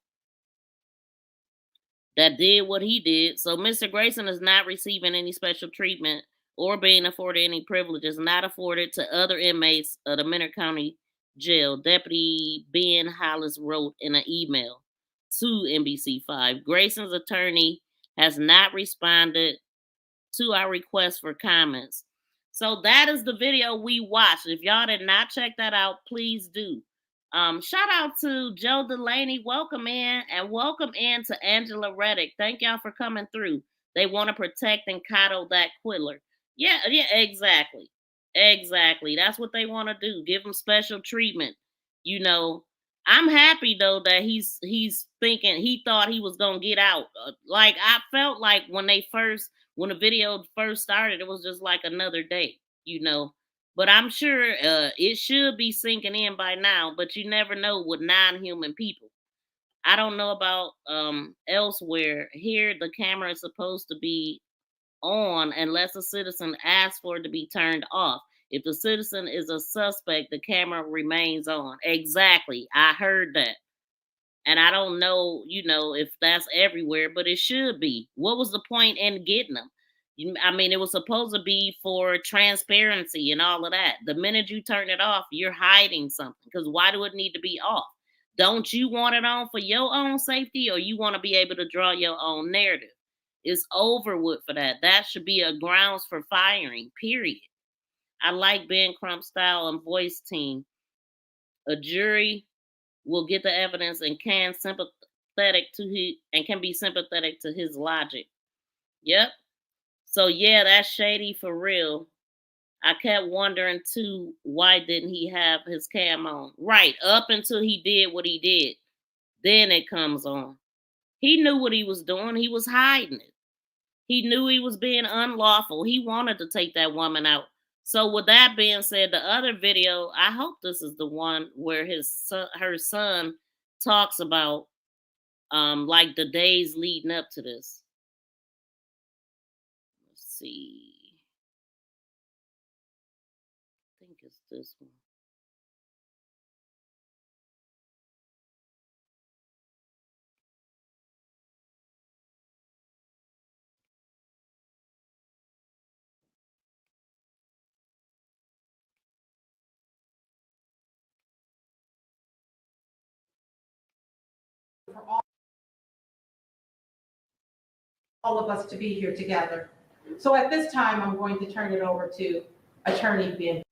that did what he did. So Mr. Grayson is not receiving any special treatment or being afforded any privileges not afforded to other inmates of the Menard County Jail. Deputy Ben Hollis wrote in an email to NBC5. Grayson's attorney has not responded to our request for comments. So that is the video we watched. If y'all did not check that out, please do. Shout out to Joe Delaney. Welcome in, and welcome in to Angela Reddick. Thank y'all for coming through. They want to protect and coddle that Quiller. Yeah, exactly. Exactly. That's what they want to do. Give him special treatment. You know, I'm happy though that he's thinking, he thought he was gonna get out. Like I felt like when the video first started, it was just like another day, you know. But I'm sure it should be sinking in by now, but you never know with non-human people. I don't know about elsewhere. Here, the camera is supposed to be on unless a citizen asks for it to be turned off. If the citizen is a suspect, the camera remains on. Exactly. I heard that. And I don't know, you know, if that's everywhere, but it should be. What was the point in getting them? I mean, it was supposed to be for transparency and all of that. The minute you turn it off, you're hiding something. Because why do it need to be off? Don't you want it on for your own safety, or you want to be able to draw your own narrative? It's over with for that. That should be a grounds for firing, period. I like Ben Crump's style and voice team. A jury will get the evidence and can be sympathetic to his logic. Yep. So yeah, that's shady for real. I kept wondering too, why didn't he have his cam on? Right, up until he did what he did. Then it comes on. He knew what he was doing. He was hiding it. He knew he was being unlawful. He wanted to take that woman out. So with that being said, the other video, I hope this is the one where her son talks about like the days leading up to this. Let's see. I think it's this one. For all of us to be here together. So at this time, I'm going to turn it over to Attorney Ben.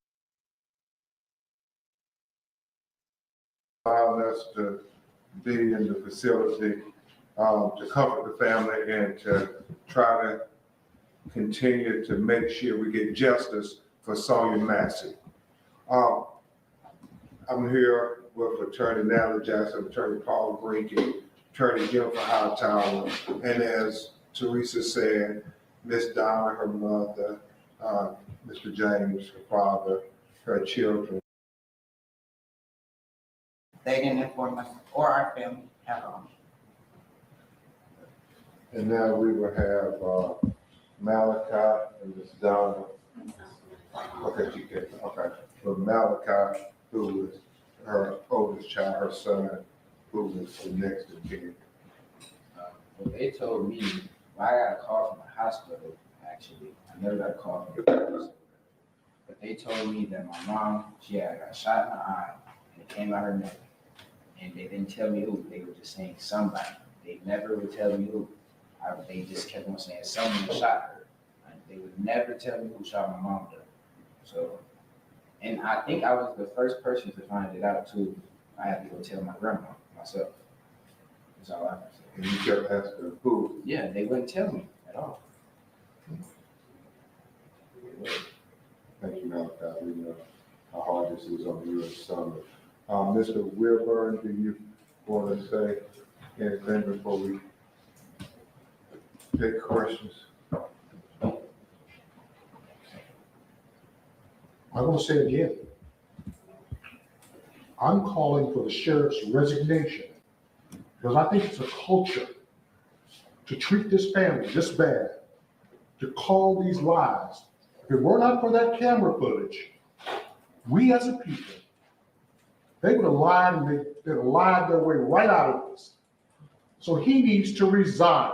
Allowing us to be in the facility to comfort the family and to try to continue to make sure we get justice for Sonya Massey. I'm here with Attorney Natalie Jackson, Attorney Paul Greenkey, Attorney Jennifer Hightower, and as Teresa said, Miss Donna, her mother, Mr. James, her father, her children. They didn't inform us or our family at all. And now we will have Malachi and Miss Donna. Okay, she can. Okay, but Malachi, who is her oldest child, her son, who was the next of kin. Well, they told me, well, I got a call from the hospital, actually. I never got a call from the hospital. But they told me that my mom, she had got shot in the eye, and it came out her neck. And they didn't tell me who. They were just saying somebody. They never would tell me who. They just kept on saying someone shot her. They would never tell me who shot my mom though. So, And I think I was the first person to find it out too. I had to go tell my grandma myself. That's all I can say. And you kept asking who? Yeah, they wouldn't tell me at all. Thank you, Malachi. We know how hard this is on you and Sonya. Mr. Wilburn, do you want to say anything before we take questions? I'm going to say it again. I'm calling for the sheriff's resignation because I think it's a culture to treat this family this bad, to call these lies. If it were not for that camera footage, we as a people, they would have lied and they'd have lied their way right out of this. So he needs to resign.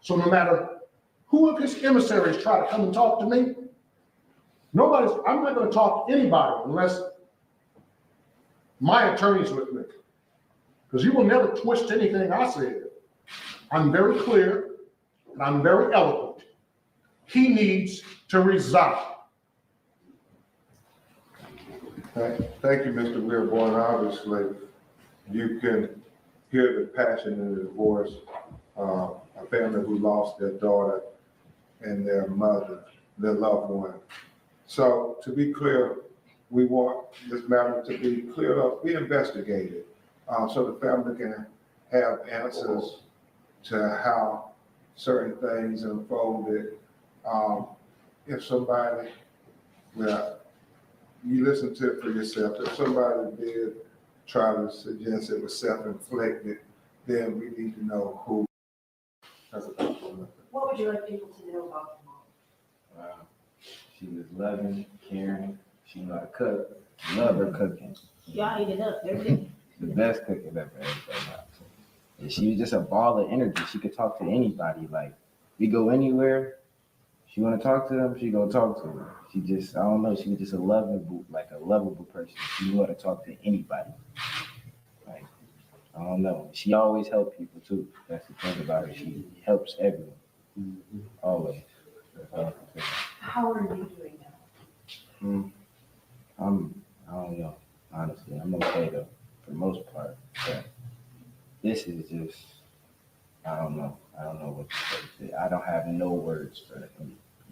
So no matter who of his emissaries try to come and talk to me, I'm not going to talk to anybody unless my attorney's with me. Because you will never twist anything I said. I'm very clear and I'm very eloquent. He needs to resign. Thank you, Mr. Wilborn. Obviously, you can hear the passion in his voice. A family who lost their daughter and their mother, their loved one. So to be clear, we want this matter to be cleared up, be investigated, so the family can have answers to how certain things unfolded. If somebody, well, you listen to it for yourself. If somebody did try to suggest it was self-inflicted, then we need to know who. What would you like people to know about your mom? She was loving, caring. She knew how to cook. Love her cooking. Y'all eat it up every day. The best cook I've ever had. And she was just a ball of energy. She could talk to anybody. Like, we go anywhere, she want to talk to them, she gonna talk to them. She just, I don't know, she was just a lovable person. She knew how to talk to anybody. Like, I don't know. She always helped people too. That's the thing about her. She helps everyone. Always. How are you doing now? I don't know. Honestly, I'm okay though, for the most part. But this is just, I don't know. I don't know what to say. I don't have no words for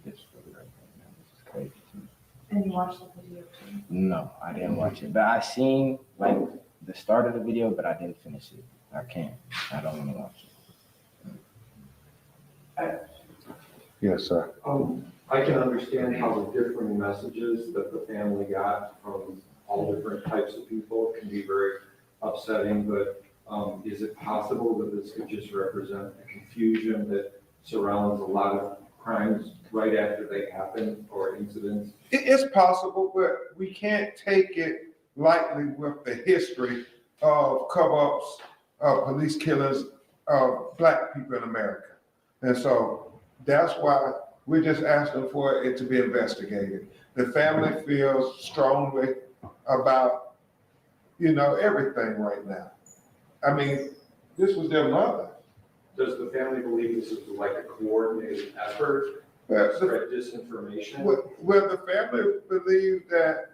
this for right now. This is crazy to me. And you watched the video too? No, I didn't watch it. But I seen like the start of the video, but I didn't finish it. I can't. I don't want to watch it. Yes, sir. I can understand how the differing messages that the family got from all different types of people can be very upsetting, but is it possible that this could just represent a confusion that surrounds a lot of crimes right after they happen or incidents? It's possible, but we can't take it lightly with the history of cover-ups, of police killings of Black people in America. And so that's why we're just asking for it to be investigated. The family feels strongly about, everything right now. I mean, this was their mother. Does the family believe this is like a coordinated effort to spread disinformation? Well, the family believed that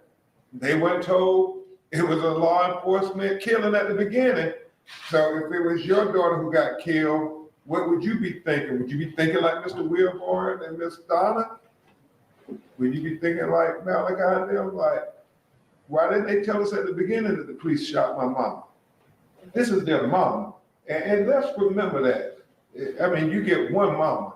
they weren't told it was a law enforcement killing at the beginning. So if it was your daughter who got killed, what would you be thinking? Would you be thinking like Mr. Wilborn and Miss Donna? Would you be thinking like Malachi and them, like, why didn't they tell us at the beginning that the police shot my mom? This is their mom. And let's remember that. I mean, you get one mama.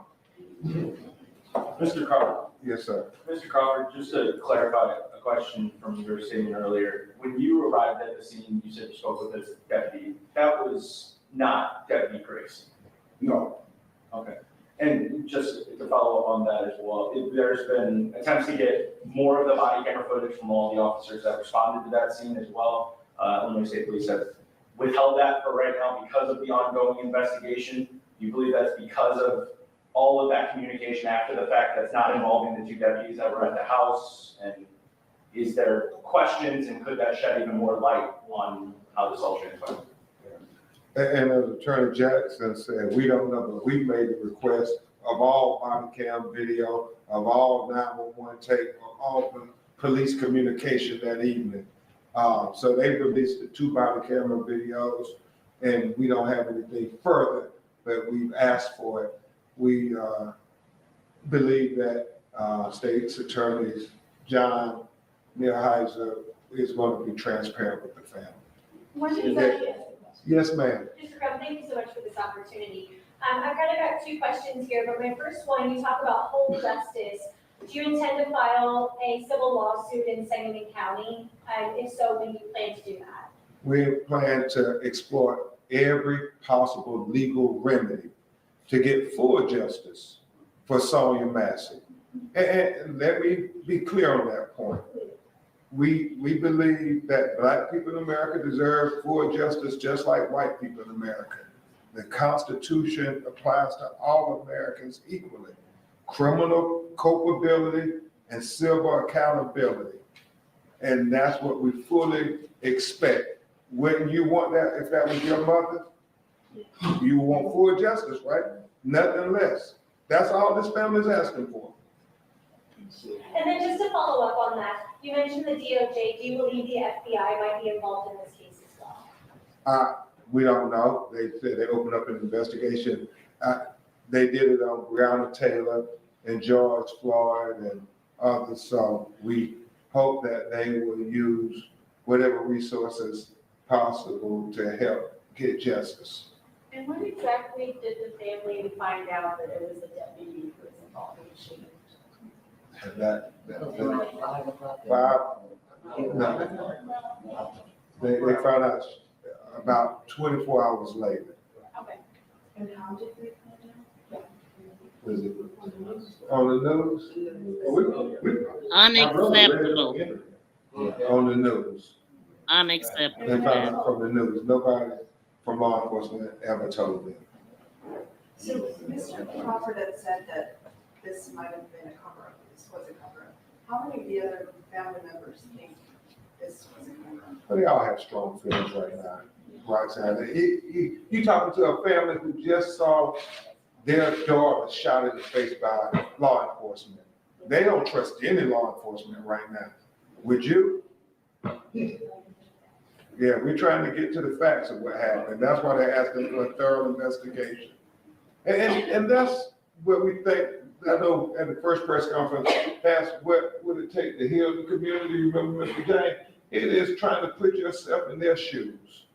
Mr. Carver. Yes, sir. Mr. Carver, just to clarify a question from your statement earlier, when you arrived at the scene, you said you spoke with this deputy. That was not Deputy Grayson. No. Okay. And just to follow up on that as well, there's been attempts to get more of the body camera footage from all the officers that responded to that scene as well. Illinois State Police have withheld that for right now because of the ongoing investigation. You believe that's because of all of that communication after the fact that's not involving the two deputies that were at the house? And is there questions, and could that shed even more light on how this all transpired? And as Attorney Jackson said, we don't know, but we made a request of all body cam video, of all 911 tape, of all the police communication that evening. So they released the 2 body camera videos, and we don't have anything further, but we've asked for it. We believe that State's Attorney John Neilheiser is going to be transparent with the family. One thing I want to ask. Yes, ma'am. Mr. Crum, thank you so much for this opportunity. I've kind of got 2 questions here, but my first one, you talk about whole justice. Do you intend to file a civil lawsuit in Sangamon County? And if so, when do you plan to do that? We plan to explore every possible legal remedy to get full justice for Sonya Massey. And let me be clear on that point. We believe that Black people in America deserve full justice just like white people in America. The Constitution applies to all Americans equally. Criminal culpability and civil accountability. And that's what we fully expect. Wouldn't you want that if that was your mother? You want full justice, right? Nothing less. That's all this family is asking for. And then just to follow up on that, you mentioned the DOJ. Do you believe the FBI might be involved in this case as well? We don't know. They said they opened up an investigation. They did it on Breonna Taylor and George Floyd and others. So we hope that they will use whatever resources possible to help get justice. And when exactly did the family find out that it was a deputy who was involved in the shooting? And that 5, no. They found out about 24 hours later. Okay. And how did they find out? Was it on the news? Unacceptable. On the news. Unacceptable. They found out from the news. Nobody from law enforcement ever told them. So Mr. Crawford had said that this might have been a cover-up, this was a cover-up. How many of the other family members think this was a cover-up? But they all have strong feelings right now. Roxanne, you talking to a family who just saw their daughter shot in the face by law enforcement. They don't trust any law enforcement right now. Would you? Yeah, we're trying to get to the facts of what happened. That's why they're asking for a thorough investigation. And that's what we think. I know at the first press conference, asked what would it take to heal the community. Remember, Mr. Jane? It is trying to put yourself in their shoes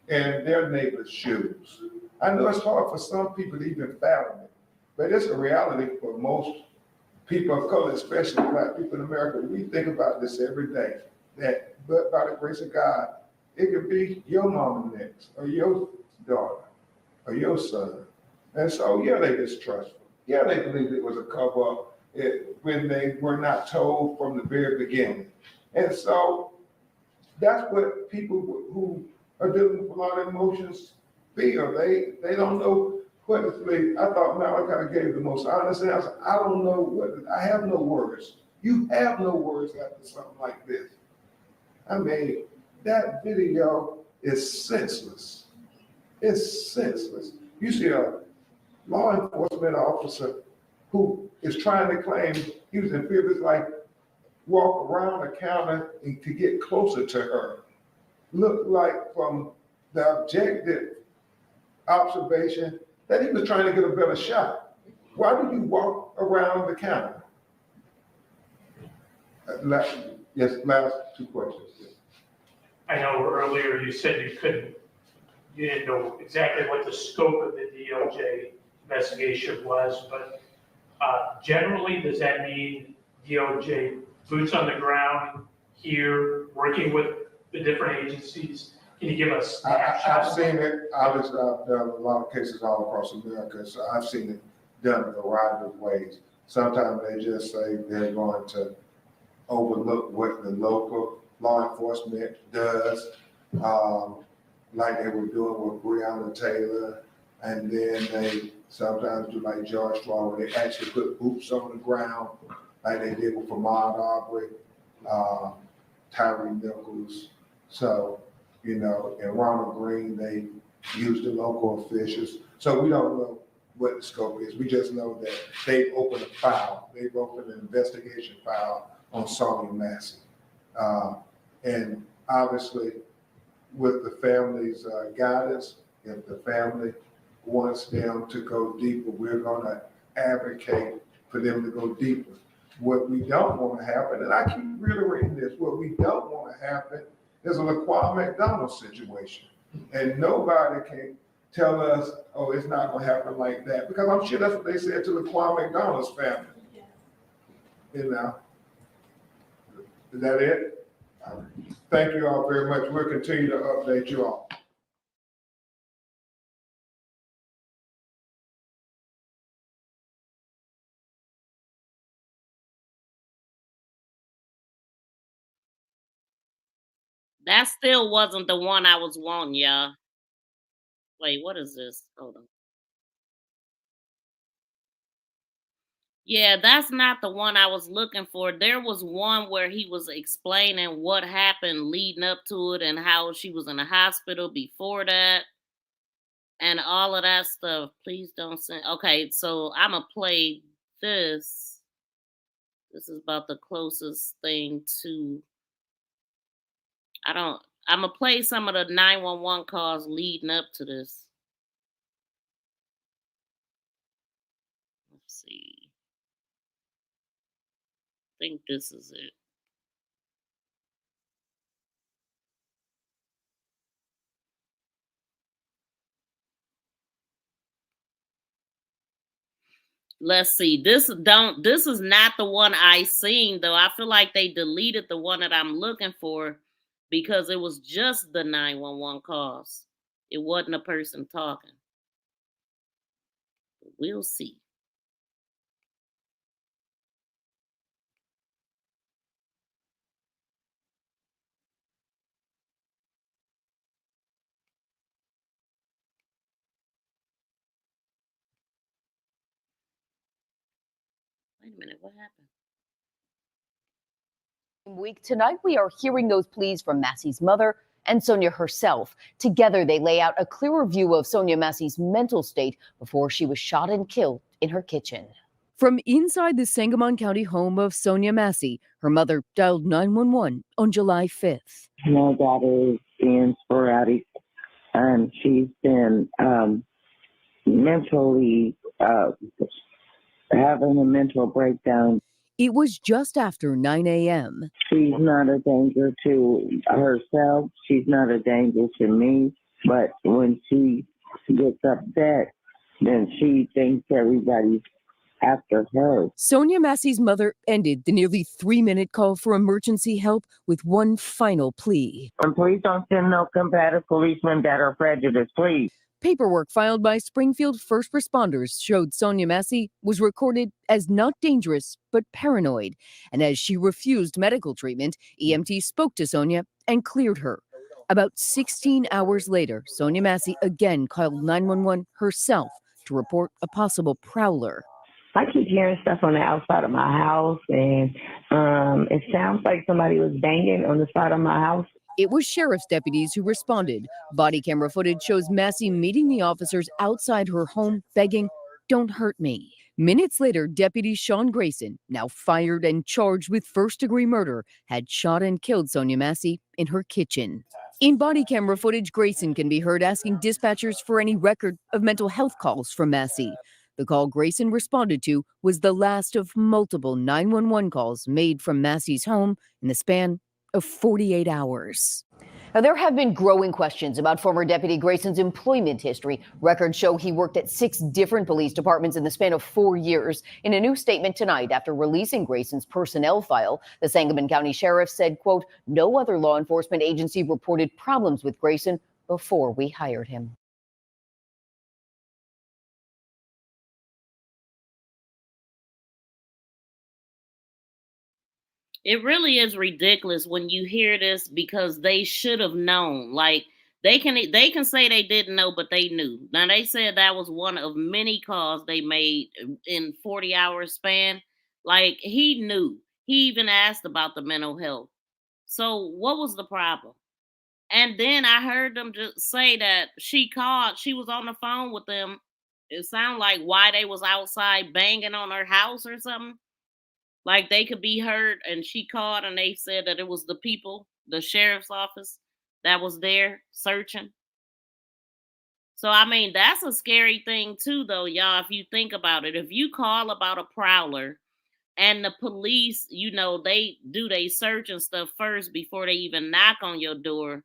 and their neighbor's shoes. I know it's hard for some people to even fathom it, but it's a reality for most people of color, especially Black people in America. We think about this every day, that but by the grace of God, it could be your mama next, or your daughter, or your son. And so, yeah, they distrustful. Yeah, they believed it was a cover-up when they were not told from the very beginning. And so that's what people who are dealing with a lot of emotions feel. They don't know what to believe. I thought Malachi gave the most honest answer. I don't know I have no words. You have no words after something like this. I mean, that video is senseless. It's senseless. You see a law enforcement officer who is trying to claim he was in fear of his life, walk around the counter and to get closer to her. Looked like from the objective observation that he was trying to get a better shot. Why did you walk around the counter? Last 2 questions. I know earlier you said you didn't know exactly what the scope of the DOJ investigation was, but generally, does that mean DOJ boots on the ground here, working with the different agencies? Can you give us? I've seen it. I've done a lot of cases all across America, so I've seen it done in a variety of ways. Sometimes they just say they're going to overlook what the local law enforcement does, like they were doing with Breonna Taylor, and then they sometimes do like George Floyd, where they actually put boots on the ground, like they did with Ahmaud Arbery, Tyree Nichols. So, and Ronald Green, they used the local officials. So we don't know what the scope is. We just know that they've opened a file. They've opened an investigation file on Sonya Massey. And obviously, with the family's guidance, if the family wants them to go deeper, we're gonna advocate for them to go deeper. What we don't want to happen, and I keep reiterating this, what we don't want to happen is a LaQuan McDonald situation. And nobody can tell us, oh, it's not gonna happen like that, because I'm sure that's what they said to LaQuan McDonald's family. You know, is that it? Thank you all very much. We'll continue to update you all. That still wasn't the one I was wanting, y'all. Wait, what is this? Hold on. Yeah, that's not the one I was looking for. There was one where he was explaining what happened leading up to it and how she was in the hospital before that and all of that stuff. Please don't send. Okay, so I'm going to play this. This is about the closest thing to. I'm going to play some of the 911 calls leading up to this. Let's see. I think this is it. Let's see. This is not the one I seen though. I feel like they deleted the one that I'm looking for because it was just the 911 calls. It wasn't a person talking. We'll see. Wait a minute, what happened? Week tonight, we are hearing those pleas from Massey's mother and Sonya herself. Together, they lay out a clearer view of Sonya Massey's mental state before she was shot and killed in her kitchen. From inside the Sangamon County home of Sonya Massey, her mother dialed 911 on July 5th. My daughter is being sporadic, and she's been mentally having a mental breakdown. It was just after 9 a.m. She's not a danger to herself. She's not a danger to me. But when she gets upset, then she thinks everybody's after her. Sonya Massey's mother ended the nearly 3-minute call for emergency help with one final plea. And please don't send no combative policemen that are prejudiced, please. Paperwork filed by Springfield first responders showed Sonya Massey was recorded as not dangerous but paranoid. And as she refused medical treatment, EMT spoke to Sonya and cleared her. About 16 hours later, Sonya Massey again called 911 herself to report a possible prowler. I keep hearing stuff on the outside of my house, and it sounds like somebody was banging on the side of my house. It was sheriff's deputies who responded. Body camera footage shows Massey meeting the officers outside her home, begging, "Don't hurt me." Minutes later, Deputy Sean Grayson, now fired and charged with first-degree murder, had shot and killed Sonya Massey in her kitchen. In body camera footage, Grayson can be heard asking dispatchers for any record of mental health calls from Massey. The call Grayson responded to was the last of multiple 911 calls made from Massey's home in the span of 48 hours. Now, there have been growing questions about former Deputy Grayson's employment history. Records show he worked at 6 different police departments in the span of 4 years. In a new statement tonight, after releasing Grayson's personnel file, the Sangamon County Sheriff said, quote, "No other law enforcement agency reported problems with Grayson before we hired him." It really is ridiculous when you hear this because they should have known. Like they can say they didn't know, but they knew. Now they said that was one of many calls they made in 40-hour span. Like he knew. He even asked about the mental health. So what was the problem? And then I heard them just say that she called. She was on the phone with them. It sounded like why they was outside banging on her house or something. Like they could be heard, and she called and they said that it was the people, the sheriff's office, that was there searching. So I mean, that's a scary thing too, though, y'all. If you think about it, if you call about a prowler and the police, they do they search and stuff first before they even knock on your door,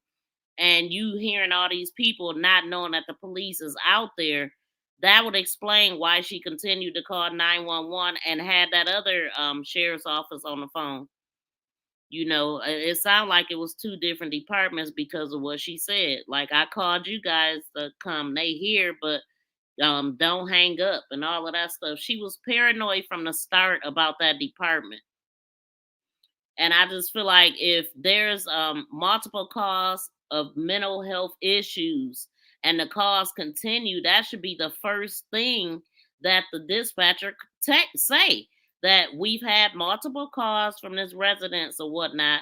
and you hearing all these people not knowing that the police is out there, that would explain why she continued to call 911 and had that other sheriff's office on the phone. It sounded like it was two different departments because of what she said. Like, I called you guys to come, they here, but don't hang up and all of that stuff. She was paranoid from the start about that department. And I just feel like if there's multiple cause of mental health issues and the cause continue, that should be the first thing that the dispatcher say, that we've had multiple calls from this residence or whatnot,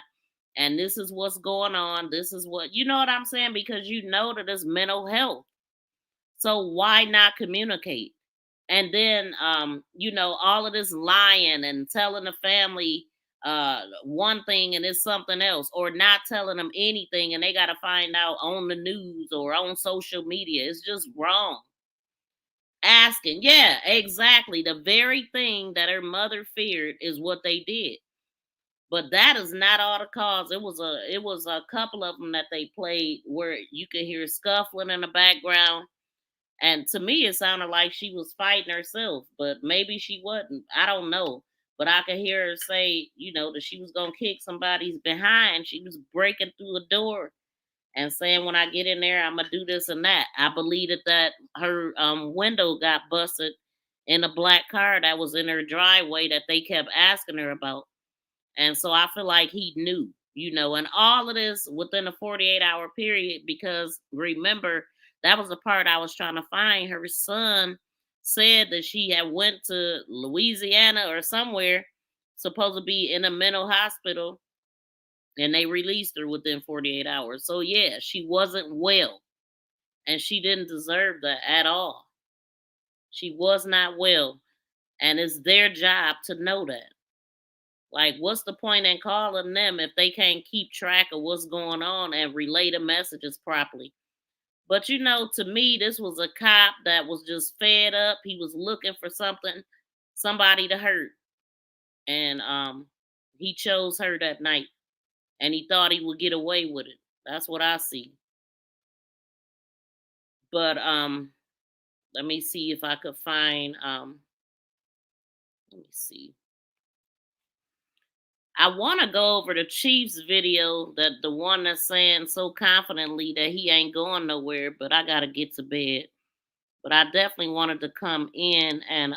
and this is what's going on. This is what, you know what I'm saying? Because you know that it's mental health. So why not communicate? And then, all of this lying and telling the family one thing and it's something else, or not telling them anything and they got to find out on the news or on social media. It's just wrong. Asking, yeah, exactly. The very thing that her mother feared is what they did. But that is not all the cause. It was a couple of them that they played where you could hear scuffling in the background. And to me, it sounded like she was fighting herself, but maybe she wasn't. I don't know. But I could hear her say, that she was going to kick somebody's behind. She was breaking through a door and saying, when I get in there, I'm going to do this and that. I believe that her window got busted in a black car that was in her driveway that they kept asking her about. And so I feel like he knew, and all of this within a 48-hour period, because remember, that was the part I was trying to find. Her son said that she had went to Louisiana or somewhere, supposed to be in a mental hospital, and they released her within 48 hours. So yeah, she wasn't well, and she didn't deserve that at all. She was not well, and it's their job to know that. Like, what's the point in calling them if they can't keep track of what's going on and relay the messages properly? But to me, this was a cop that was just fed up. He was looking for somebody to hurt. And he chose her that night. And he thought he would get away with it. That's what I see. But let me see if I could find let me see. I want to go over the Chiefs video, that the one that's saying so confidently that he ain't going nowhere, but I got to get to bed. But I definitely wanted to come in and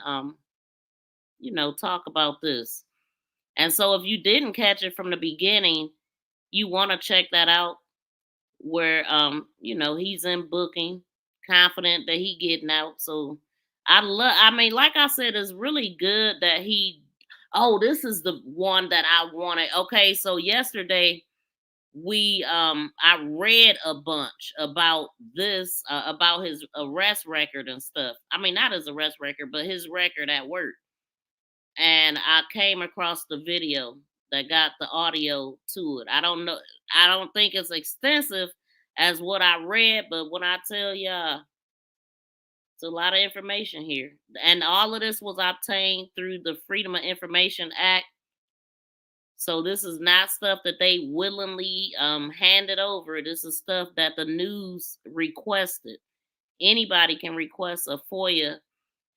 talk about this. And so if you didn't catch it from the beginning, you want to check that out, where he's in booking, confident that he getting out. So I mean, like I said, it's really good that this is the one that I wanted. Okay, so yesterday I read a bunch about this, about his arrest record and stuff. I mean, not his arrest record, but his record at work. And I came across the video that got the audio to it. I don't know. I don't think it's extensive as what I read, but when I tell y'all, it's a lot of information here. And all of this was obtained through the Freedom of Information Act. So this is not stuff that they willingly handed over. This is stuff that the news requested. Anybody can request a FOIA.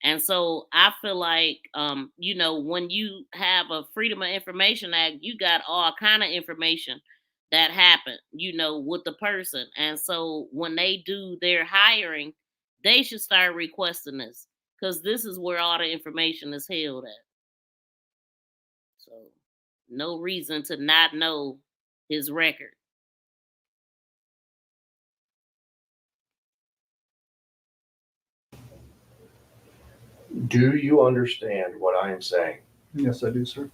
And so I feel like, when you have a Freedom of Information Act, you got all kind of information that happened, with the person. And so when they do their hiring, they should start requesting this, because this is where all the information is held at. So no reason to not know his record. Do you understand what I am saying? Yes, I do, sir.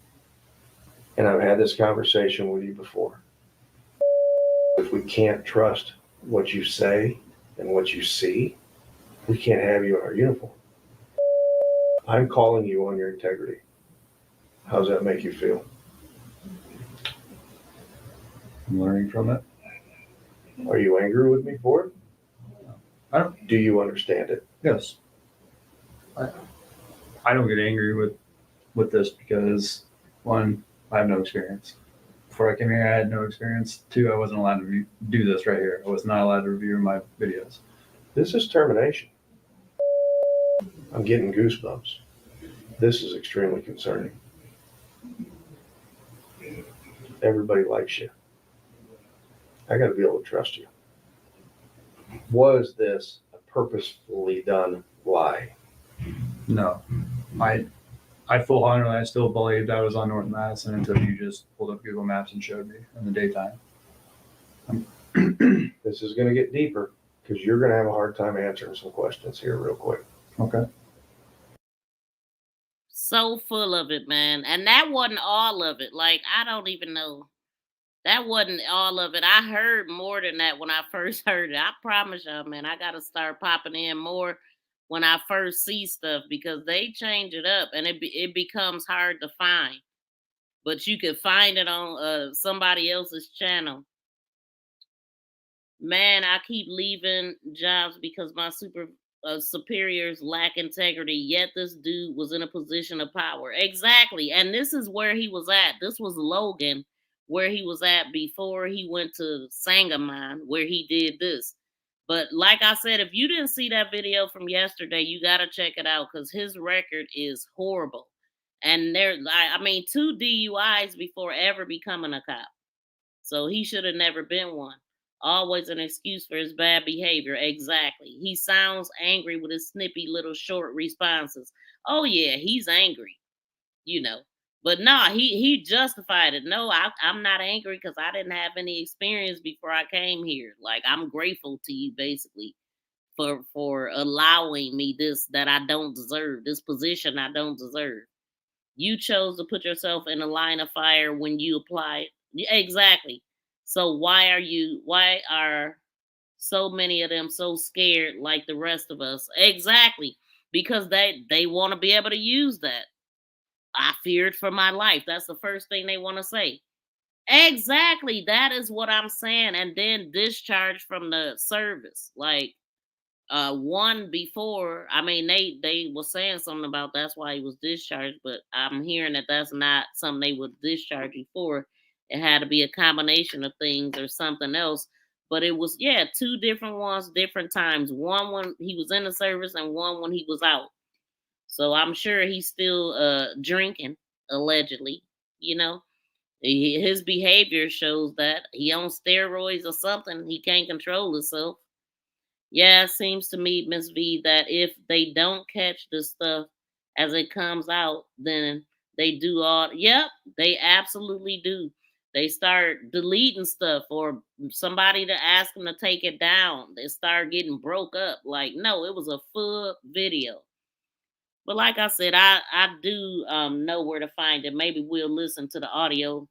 And I've had this conversation with you before. If we can't trust what you say and what you see, we can't have you in our uniform. I'm calling you on your integrity. How does that make you feel? I'm learning from it. Are you angry with me for it? I don't. Do you understand it? Yes. I don't get angry with this because, one, I have no experience. Before I came here, I had no experience. Two, I wasn't allowed to do this right here. I was not allowed to review my videos. This is termination. I'm getting goosebumps. This is extremely concerning. Everybody likes you. I got to be able to trust you. Was this a purposefully done lie? No. I full-heartedly, I still believed I was on North Madison until you just pulled up Google Maps and showed me in the daytime. This is going to get deeper because you're going to have a hard time answering some questions here real quick. Okay. So full of it, man. And that wasn't all of it. Like, I don't even know. That wasn't all of it. I heard more than that when I first heard it. I promise y'all, man, I got to start popping in more when I first see stuff because they change it up and it becomes hard to find. But you can find it on somebody else's channel. Man, I keep leaving jobs because my superiors lack integrity, yet this dude was in a position of power. Exactly. And this is where he was at. This was Logan, where he was at before he went to Sangamon, where he did this. But like I said, if you didn't see that video from yesterday, you got to check it out because his record is horrible. And I mean, 2 DUIs before ever becoming a cop. So he should have never been one. Always an excuse for his bad behavior. Exactly. He sounds angry with his snippy little short responses. Oh yeah, he's angry, you know. But nah, he justified it. No, I'm not angry because I didn't have any experience before I came here. Like I'm grateful to you basically for allowing me this that I don't deserve, this position I don't deserve. You chose to put yourself in a line of fire when you applied. Exactly. So why are so many of them so scared like the rest of us? Exactly. Because they want to be able to use that. I feared for my life. That's the first thing they want to say. Exactly. That is what I'm saying. And then discharge from the service. Like one before, I mean they were saying something about that's why he was discharged, but I'm hearing that that's not something they would discharge you for. It had to be a combination of things or something else. But it was 2 different ones, different times. One when he was in the service and one when he was out. So I'm sure he's still drinking, allegedly, you know. His behavior shows that he on steroids or something. He can't control himself. Yeah, it seems to me, Miss V, that if they don't catch the stuff as it comes out, then they do all. Yep, they absolutely do. They start deleting stuff, or somebody to ask them to take it down. They start getting broke up. Like, no, it was a full video. But like I said, I do know where to find it. Maybe we'll listen to the audio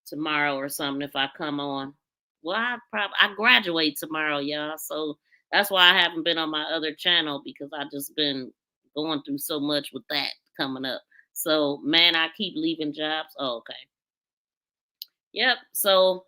tomorrow or something if I come on. Well, I graduate tomorrow, y'all. So that's why I haven't been on my other channel because I just been going through so much with that coming up. So man, I keep leaving jobs. Oh, okay. Yep. So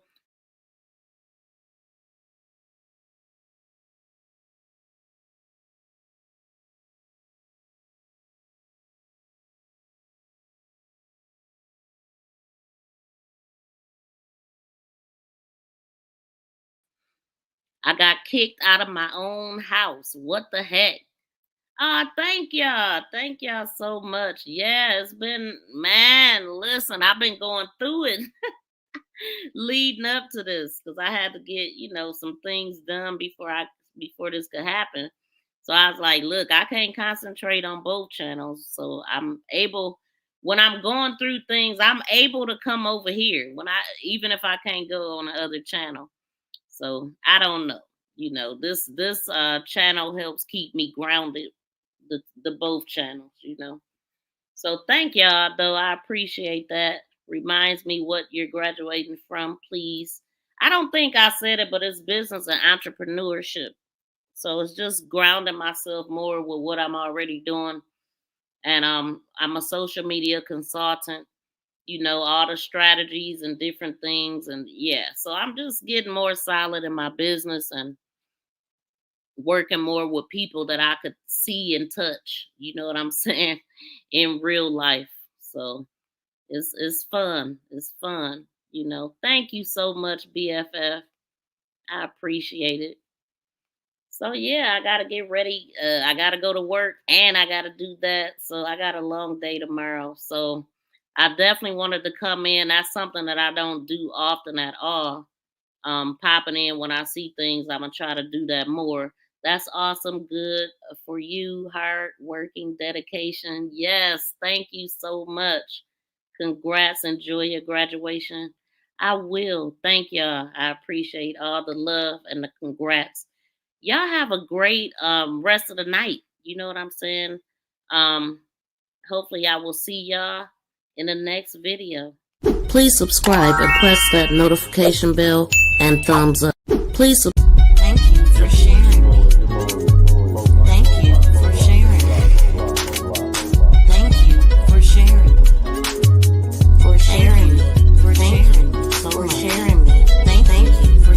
I got kicked out of my own house. What the heck? Thank y'all. Thank y'all so much. Yeah, it's been, man, listen, I've been going through it leading up to this because I had to get, some things done before this could happen. So I was like, look, I can't concentrate on both channels. So I'm able when I'm going through things, I'm able to come over here even if I can't go on the other channel. So I don't know. This channel helps keep me grounded, the both channels. So thank y'all though. I appreciate that. Reminds me what you're graduating from, please. I don't think I said it, but it's business and entrepreneurship. So it's just grounding myself more with what I'm already doing And I'm a social media consultant, you know, all the strategies and different things. And yeah, so I'm just getting more solid in my business and working more with people that I could see and touch, you know what I'm saying, in real life. So it's fun. It's fun, you know. Thank you so much, BFF. I appreciate it. So yeah, I gotta get ready. I gotta go to work and I gotta do that. So I got a long day tomorrow. So I definitely wanted to come in. That's something that I don't do often at all. Popping in when I see things, I'm gonna try to do that more. That's awesome. Good for you. Hard working, dedication. Yes, thank you so much. Congrats. Enjoy your graduation. I will. Thank y'all. I appreciate all the love and the congrats. Y'all have a great rest of the night. You know what I'm saying? Um, hopefully I will see y'all in the next video. Please subscribe and press that notification bell and thumbs up. Please thank you for sharing. Thank you for sharing. Thank you for sharing. For sharing. For sharing. For sharing me. Thank you for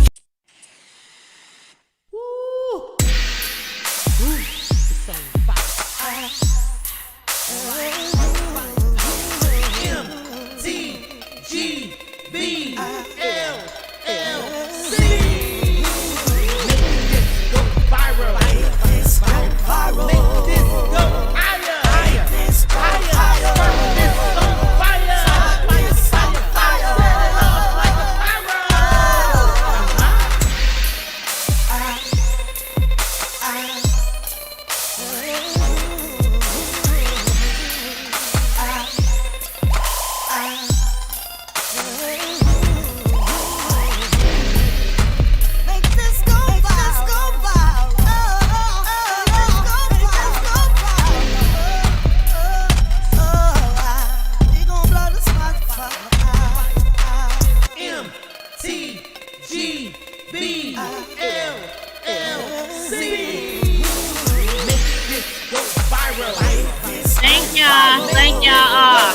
Thank y'all all.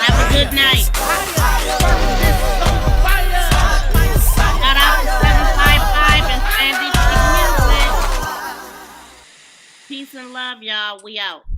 Have a good night. Shout out to 755 and Sandy Music. Peace and love, y'all. We out.